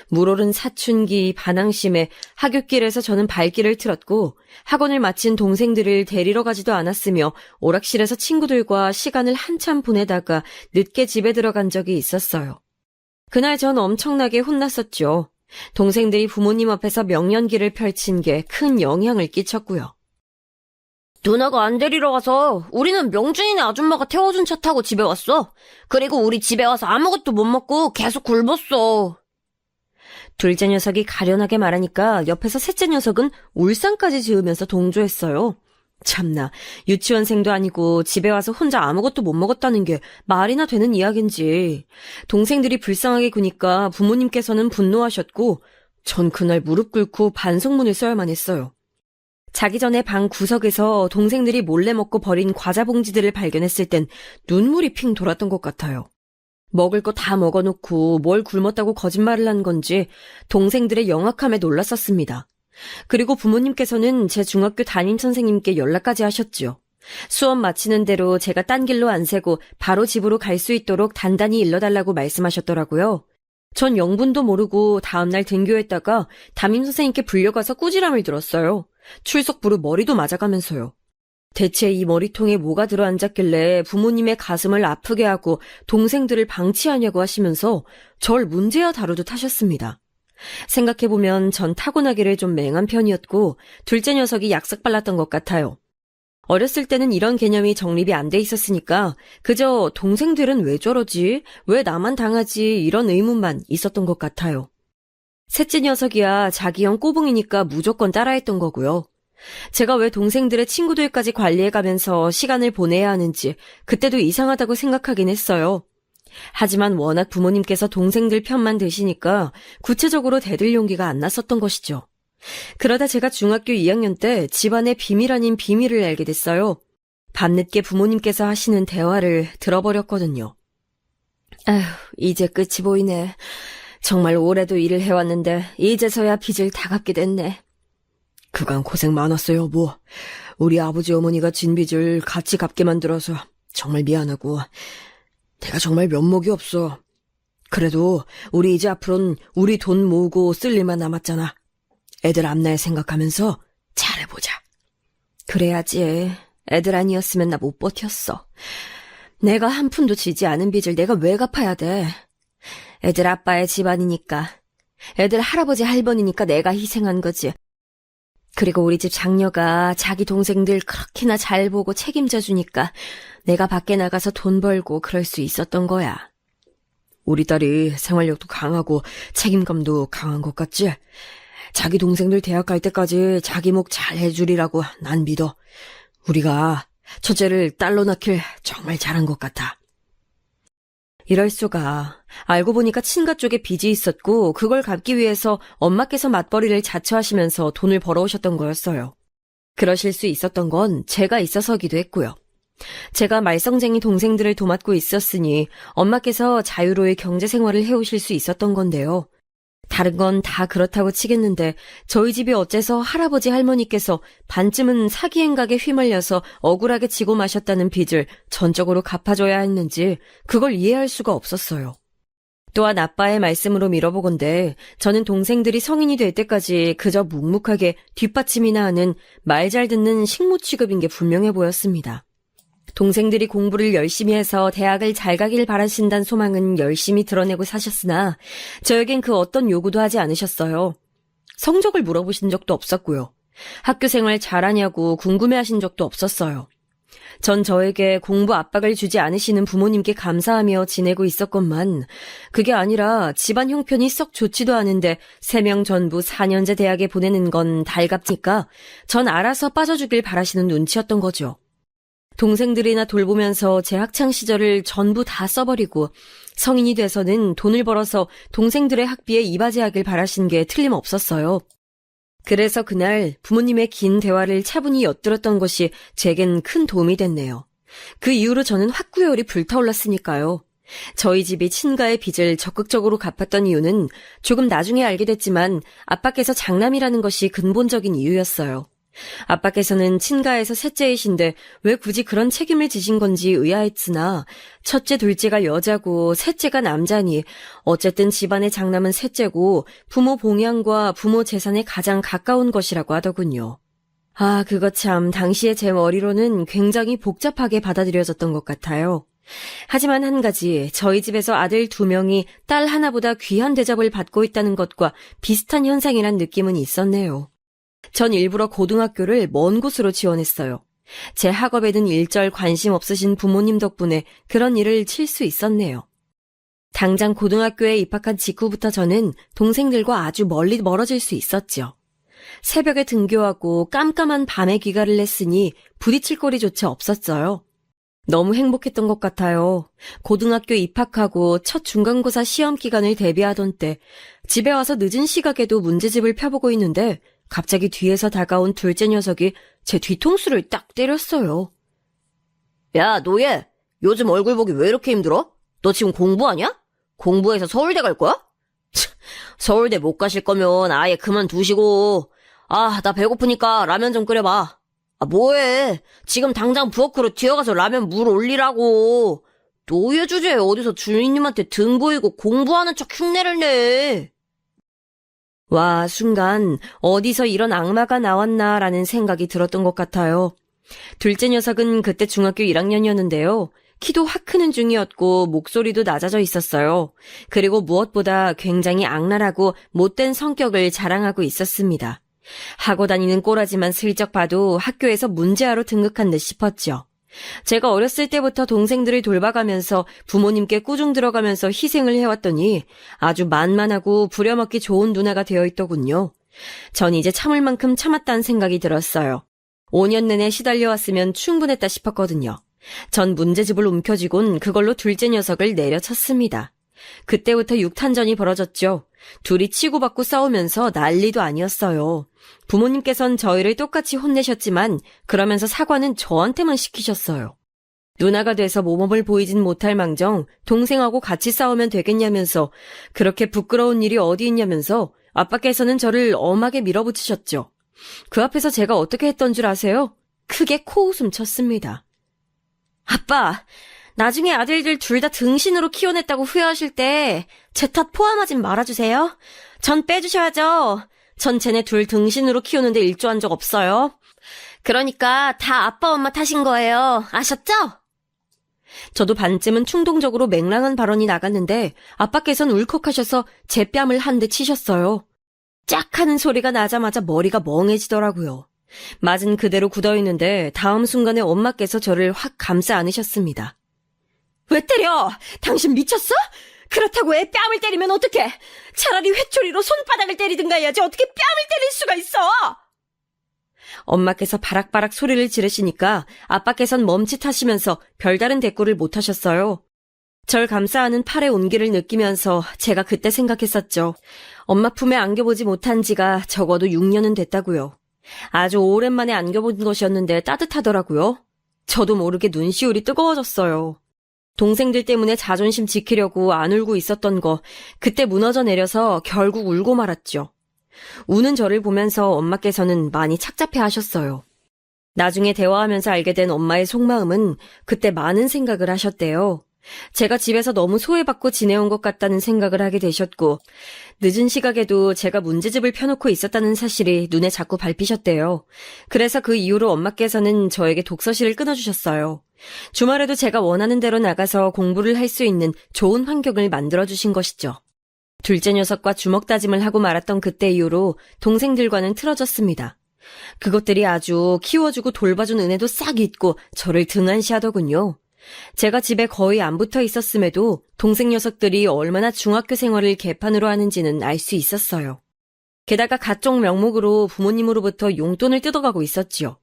물오른 사춘기 반항심에 하굣길에서 저는 발길을 틀었고 학원을 마친 동생들을 데리러 가지도 않았으며 오락실에서 친구들과 시간을 한참 보내다가 늦게 집에 들어간 적이 있었어요. 그날 전 엄청나게 혼났었죠. 동생들이 부모님 앞에서 명년기를 펼친 게 큰 영향을 끼쳤고요. 누나가 안 데리러 가서 우리는 명준이네 아줌마가 태워준 차 타고 집에 왔어. 그리고 우리 집에 와서 아무것도 못 먹고 계속 굶었어. 둘째 녀석이 가련하게 말하니까 옆에서 셋째 녀석은 울상까지 지으면서 동조했어요. 참나, 유치원생도 아니고 집에 와서 혼자 아무것도 못 먹었다는 게 말이나 되는 이야기인지. 동생들이 불쌍하게 구니까 부모님께서는 분노하셨고 전 그날 무릎 꿇고 반성문을 써야만 했어요. 자기 전에 방 구석에서 동생들이 몰래 먹고 버린 과자 봉지들을 발견했을 땐 눈물이 핑 돌았던 것 같아요. 먹을 거 다 먹어놓고 뭘 굶었다고 거짓말을 한 건지 동생들의 영악함에 놀랐었습니다. 그리고 부모님께서는 제 중학교 담임선생님께 연락까지 하셨죠. 수업 마치는 대로 제가 딴 길로 안 새고 바로 집으로 갈 수 있도록 단단히 일러달라고 말씀하셨더라고요. 전 영분도 모르고 다음날 등교했다가 담임선생님께 불려가서 꾸지람을 들었어요. 출석부로 머리도 맞아가면서요. 대체 이 머리통에 뭐가 들어앉았길래 부모님의 가슴을 아프게 하고 동생들을 방치하냐고 하시면서 절 문제야 다루듯 하셨습니다. 생각해보면 전 타고나기를 좀 맹한 편이었고 둘째 녀석이 약삭 발랐던 것 같아요. 어렸을 때는 이런 개념이 정립이 안 돼 있었으니까 그저 동생들은 왜 저러지? 왜 나만 당하지? 이런 의문만 있었던 것 같아요. 셋째 녀석이야 자기 형 꼬붕이니까 무조건 따라했던 거고요. 제가 왜 동생들의 친구들까지 관리해가면서 시간을 보내야 하는지 그때도 이상하다고 생각하긴 했어요. 하지만 워낙 부모님께서 동생들 편만 드시니까 구체적으로 대들 용기가 안 났었던 것이죠. 그러다 제가 중학교 2학년 때 집안의 비밀 아닌 비밀을 알게 됐어요. 밤늦게 부모님께서 하시는 대화를 들어버렸거든요. 아휴, 이제 끝이 보이네. 정말 오래도 일을 해왔는데 이제서야 빚을 다 갚게 됐네. 그간 고생 많았어요, 여보. 우리 아버지 어머니가 진 빚을 같이 갚게 만들어서 정말 미안하고 내가 정말 면목이 없어. 그래도 우리 이제 앞으로는 우리 돈 모으고 쓸 일만 남았잖아. 애들 앞날 생각하면서 잘해보자. 그래야지. 애들 아니었으면 나 못 버텼어. 내가 한 푼도 지지 않은 빚을 내가 왜 갚아야 돼. 애들 아빠의 집안이니까. 애들 할아버지 할머니니까 내가 희생한 거지. 그리고 우리 집 장녀가 자기 동생들 그렇게나 잘 보고 책임져 주니까 내가 밖에 나가서 돈 벌고 그럴 수 있었던 거야. 우리 딸이 생활력도 강하고 책임감도 강한 것 같지? 자기 동생들 대학 갈 때까지 자기 목 잘 해주리라고 난 믿어. 우리가 첫째를 딸로 낳길 정말 잘한 것 같아. 이럴 수가. 알고 보니까 친가 쪽에 빚이 있었고 그걸 갚기 위해서 엄마께서 맞벌이를 자처하시면서 돈을 벌어오셨던 거였어요. 그러실 수 있었던 건 제가 있어서기도 했고요. 제가 말썽쟁이 동생들을 도맡고 있었으니 엄마께서 자유로이 경제생활을 해오실 수 있었던 건데요. 다른 건 다 그렇다고 치겠는데 저희 집이 어째서 할아버지 할머니께서 반쯤은 사기 행각에 휘말려서 억울하게 지고 마셨다는 빚을 전적으로 갚아줘야 했는지 그걸 이해할 수가 없었어요. 또한 아빠의 말씀으로 밀어보건대 저는 동생들이 성인이 될 때까지 그저 묵묵하게 뒷받침이나 하는 말 잘 듣는 식모 취급인 게 분명해 보였습니다. 동생들이 공부를 열심히 해서 대학을 잘 가길 바라신다는 소망은 열심히 드러내고 사셨으나 저에겐 그 어떤 요구도 하지 않으셨어요. 성적을 물어보신 적도 없었고요. 학교 생활 잘하냐고 궁금해하신 적도 없었어요. 전 저에게 공부 압박을 주지 않으시는 부모님께 감사하며 지내고 있었건만 그게 아니라 집안 형편이 썩 좋지도 않은데 3명 전부 4년제 대학에 보내는 건 달갑니까 전 알아서 빠져주길 바라시는 눈치였던 거죠. 동생들이나 돌보면서 제 학창시절을 전부 다 써버리고 성인이 돼서는 돈을 벌어서 동생들의 학비에 이바지하길 바라신 게 틀림없었어요. 그래서 그날 부모님의 긴 대화를 차분히 엿들었던 것이 제겐 큰 도움이 됐네요. 그 이후로 저는 학구열이 불타올랐으니까요. 저희 집이 친가의 빚을 적극적으로 갚았던 이유는 조금 나중에 알게 됐지만 아빠께서 장남이라는 것이 근본적인 이유였어요. 아빠께서는 친가에서 셋째이신데 왜 굳이 그런 책임을 지신 건지 의아했으나 첫째, 둘째가 여자고 셋째가 남자니 어쨌든 집안의 장남은 셋째고 부모 봉양과 부모 재산에 가장 가까운 것이라고 하더군요. 아, 그거 참 당시에 제 머리로는 굉장히 복잡하게 받아들여졌던 것 같아요. 하지만 한 가지, 저희 집에서 아들 2명이 딸 하나보다 귀한 대접을 받고 있다는 것과 비슷한 현상이란 느낌은 있었네요. 전 일부러 고등학교를 먼 곳으로 지원했어요. 제 학업에는 일절 관심 없으신 부모님 덕분에 그런 일을 칠 수 있었네요. 당장 고등학교에 입학한 직후부터 저는 동생들과 아주 멀리 멀어질 수 있었죠. 새벽에 등교하고 깜깜한 밤에 귀가를 했으니 부딪힐 거리조차 없었어요. 너무 행복했던 것 같아요. 고등학교 입학하고 첫 중간고사 시험 기간을 대비하던 때 집에 와서 늦은 시각에도 문제집을 펴보고 있는데 갑자기 뒤에서 다가온 둘째 녀석이 제 뒤통수를 딱 때렸어요. 야, 너얘 요즘 얼굴 보기 왜 이렇게 힘들어? 너 지금 공부하냐? 공부해서 서울대 갈 거야? 서울대 못 가실 거면 아예 그만두시고. 아, 나 배고프니까 라면 좀 끓여봐. 아, 뭐해? 지금 당장 부엌으로 뛰어가서 라면 물 올리라고. 노예 주제에 어디서 주인님한테 등 보이고 공부하는 척 흉내를 내. 와, 순간 어디서 이런 악마가 나왔나라는 생각이 들었던 것 같아요. 둘째 녀석은 그때 중학교 1학년이었는데요. 키도 확 크는 중이었고 목소리도 낮아져 있었어요. 그리고 무엇보다 굉장히 악랄하고 못된 성격을 자랑하고 있었습니다. 하고 다니는 꼬라지만 슬쩍 봐도 학교에서 문제아로 등극한 듯 싶었죠. 제가 어렸을 때부터 동생들을 돌봐가면서 부모님께 꾸중 들어가면서 희생을 해왔더니 아주 만만하고 부려먹기 좋은 누나가 되어 있더군요. 전 이제 참을 만큼 참았다는 생각이 들었어요. 5년 내내 시달려왔으면 충분했다 싶었거든요. 전 문제집을 움켜쥐곤 그걸로 둘째 녀석을 내려쳤습니다. 그때부터 육탄전이 벌어졌죠. 둘이 치고받고 싸우면서 난리도 아니었어요. 부모님께선 저희를 똑같이 혼내셨지만 그러면서 사과는 저한테만 시키셨어요. 누나가 돼서 모범을 보이진 못할 망정 동생하고 같이 싸우면 되겠냐면서 그렇게 부끄러운 일이 어디 있냐면서 아빠께서는 저를 엄하게 밀어붙이셨죠. 그 앞에서 제가 어떻게 했던 줄 아세요? 크게 코웃음 쳤습니다. 아빠, 나중에 아들들 둘 다 등신으로 키워냈다고 후회하실 때 제 탓 포함하진 말아주세요. 전 빼주셔야죠. 전 쟤네 둘 등신으로 키우는데 일조한 적 없어요. 그러니까 다 아빠 엄마 탓인 거예요. 아셨죠? 저도 반쯤은 충동적으로 맹랑한 발언이 나갔는데 아빠께서는 울컥하셔서 제 뺨을 한 대 치셨어요. 짝 하는 소리가 나자마자 머리가 멍해지더라고요. 맞은 그대로 굳어있는데 다음 순간에 엄마께서 저를 확 감싸 안으셨습니다. 왜 때려? 당신 미쳤어? 그렇다고 애 뺨을 때리면 어떡해? 차라리 회초리로 손바닥을 때리든가 해야지 어떻게 뺨을 때릴 수가 있어? 엄마께서 바락바락 소리를 지르시니까 아빠께선 멈칫하시면서 별다른 대꾸를 못하셨어요. 절 감싸 안은 팔의 온기를 느끼면서 제가 그때 생각했었죠. 엄마 품에 안겨보지 못한 지가 적어도 6년은 됐다고요. 아주 오랜만에 안겨본 것이었는데 따뜻하더라고요. 저도 모르게 눈시울이 뜨거워졌어요. 동생들 때문에 자존심 지키려고 안 울고 있었던 거 그때 무너져 내려서 결국 울고 말았죠. 우는 저를 보면서 엄마께서는 많이 착잡해 하셨어요. 나중에 대화하면서 알게 된 엄마의 속마음은 그때 많은 생각을 하셨대요. 제가 집에서 너무 소외받고 지내온 것 같다는 생각을 하게 되셨고 늦은 시각에도 제가 문제집을 펴놓고 있었다는 사실이 눈에 자꾸 밟히셨대요. 그래서 그 이후로 엄마께서는 저에게 독서실을 끊어주셨어요. 주말에도 제가 원하는 대로 나가서 공부를 할 수 있는 좋은 환경을 만들어주신 것이죠. 둘째 녀석과 주먹 다짐을 하고 말았던 그때 이후로 동생들과는 틀어졌습니다. 그것들이 아주 키워주고 돌봐준 은혜도 싹 잊고 저를 등한시하더군요. 제가 집에 거의 안 붙어 있었음에도 동생 녀석들이 얼마나 중학교 생활을 개판으로 하는지는 알 수 있었어요. 게다가 각종 명목으로 부모님으로부터 용돈을 뜯어가고 있었지요.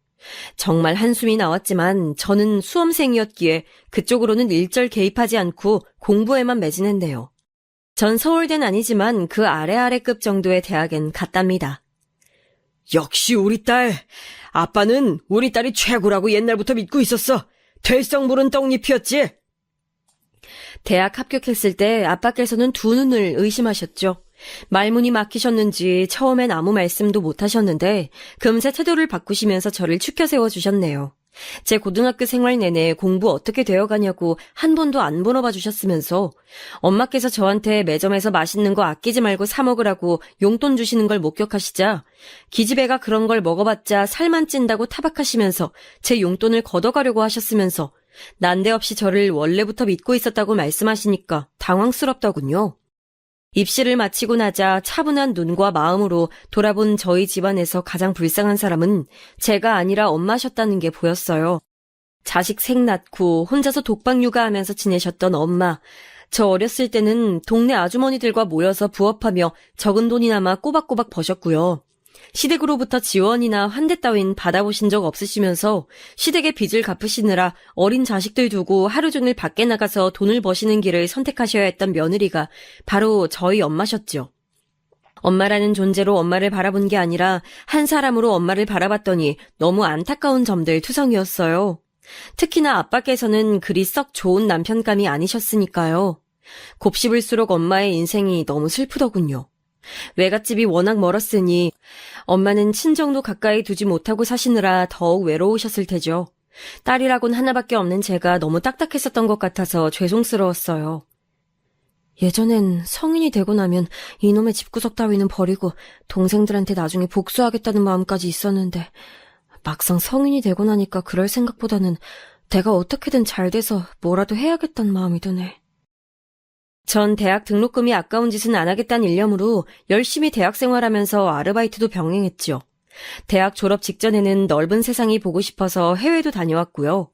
정말 한숨이 나왔지만 저는 수험생이었기에 그쪽으로는 일절 개입하지 않고 공부에만 매진했네요. 전 서울대는 아니지만 그 아래급 정도의 대학엔 갔답니다. 역시 우리 딸. 아빠는 우리 딸이 최고라고 옛날부터 믿고 있었어. 될성부른 떡잎이었지. 대학 합격했을 때 아빠께서는 두 눈을 의심하셨죠. 말문이 막히셨는지 처음엔 아무 말씀도 못 하셨는데 금세 태도를 바꾸시면서 저를 추켜 세워주셨네요. 제 고등학교 생활 내내 공부 어떻게 되어가냐고 한 번도 안 물어봐 주셨으면서 엄마께서 저한테 매점에서 맛있는 거 아끼지 말고 사 먹으라고 용돈 주시는 걸 목격하시자 기집애가 그런 걸 먹어봤자 살만 찐다고 타박하시면서 제 용돈을 걷어가려고 하셨으면서 난데없이 저를 원래부터 믿고 있었다고 말씀하시니까 당황스럽더군요. 입시를 마치고 나자 차분한 눈과 마음으로 돌아본 저희 집안에서 가장 불쌍한 사람은 제가 아니라 엄마셨다는 게 보였어요. 자식 셋 낳고 혼자서 독박 육아하면서 지내셨던 엄마. 저 어렸을 때는 동네 아주머니들과 모여서 부업하며 적은 돈이나마 꼬박꼬박 버셨고요. 시댁으로부터 지원이나 환대 따윈 받아보신 적 없으시면서 시댁의 빚을 갚으시느라 어린 자식들 두고 하루 종일 밖에 나가서 돈을 버시는 길을 선택하셔야 했던 며느리가 바로 저희 엄마셨죠. 엄마라는 존재로 엄마를 바라본 게 아니라 한 사람으로 엄마를 바라봤더니 너무 안타까운 점들 투성이었어요. 특히나 아빠께서는 그리 썩 좋은 남편감이 아니셨으니까요. 곱씹을수록 엄마의 인생이 너무 슬프더군요. 외갓집이 워낙 멀었으니 엄마는 친정도 가까이 두지 못하고 사시느라 더욱 외로우셨을 테죠. 딸이라곤 하나밖에 없는 제가 너무 딱딱했었던 것 같아서 죄송스러웠어요. 예전엔 성인이 되고 나면 이놈의 집구석 따위는 버리고 동생들한테 나중에 복수하겠다는 마음까지 있었는데 막상 성인이 되고 나니까 그럴 생각보다는 내가 어떻게든 잘 돼서 뭐라도 해야겠다는 마음이 드네. 전 대학 등록금이 아까운 짓은 안 하겠다는 일념으로 열심히 대학 생활하면서 아르바이트도 병행했죠. 대학 졸업 직전에는 넓은 세상이 보고 싶어서 해외도 다녀왔고요.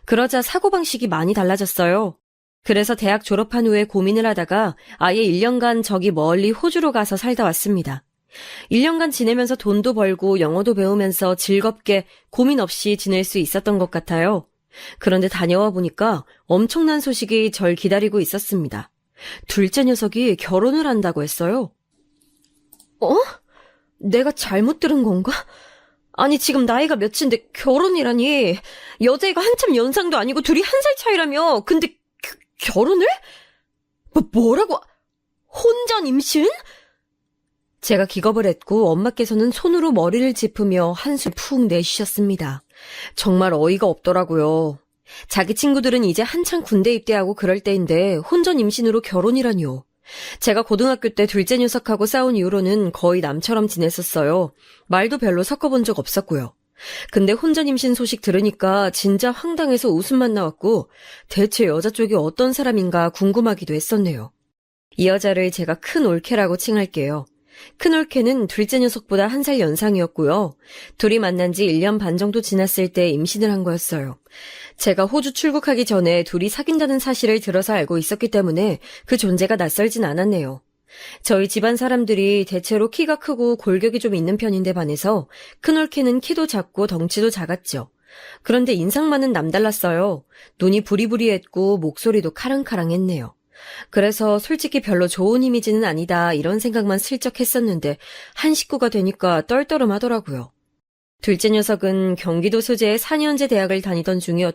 그러자 사고방식이 많이 달라졌어요. 그래서 대학 졸업한 후에 고민을 하다가 아예 1년간 저기 멀리 호주로 가서 살다 왔습니다. 1년간 지내면서 돈도 벌고 영어도 배우면서 즐겁게 고민 없이 지낼 수 있었던 것 같아요. 그런데 다녀와 보니까 엄청난 소식이 절 기다리고 있었습니다. 둘째 녀석이 결혼을 한다고 했어요. 내가 잘못 들은 건가? 아니 지금 나이가 몇인데 결혼이라니. 여자애가 한참 연상도 아니고 둘이 1살 차이라며. 근데 결혼을? 뭐라고? 혼전 임신? 제가 기겁을 했고 엄마께서는 손으로 머리를 짚으며 한숨 푹 내쉬셨습니다. 정말 어이가 없더라고요. 자기 친구들은 이제 한창 군대 입대하고 그럴 때인데 혼전 임신으로 결혼이라뇨. 제가 고등학교 때 둘째 녀석하고 싸운 이후로는 거의 남처럼 지냈었어요. 말도 별로 섞어본 적 없었고요. 근데 혼전 임신 소식 들으니까 진짜 황당해서 웃음만 나왔고 대체 여자 쪽이 어떤 사람인가 궁금하기도 했었네요. 이 여자를 제가 큰 올케라고 칭할게요. 큰 올케는 둘째 녀석보다 1살 연상이었고요. 둘이 만난 지 1년 반 정도 지났을 때 임신을 한 거였어요. 제가 호주 출국하기 전에 둘이 사귄다는 사실을 들어서 알고 있었기 때문에 그 존재가 낯설진 않았네요. 저희 집안 사람들이 대체로 키가 크고 골격이 좀 있는 편인데 반해서 큰 올케는 키도 작고 덩치도 작았죠. 그런데 인상만은 남달랐어요. 눈이 부리부리했고 목소리도 카랑카랑했네요. 그래서 솔직히 별로 좋은 이미지는 아니다 이런 생각만 슬쩍 했었는데 한 식구가 되니까 떨떠름하더라고요. 둘째 녀석은 경기도 소재의 4년제 대학을 다니던 중이었고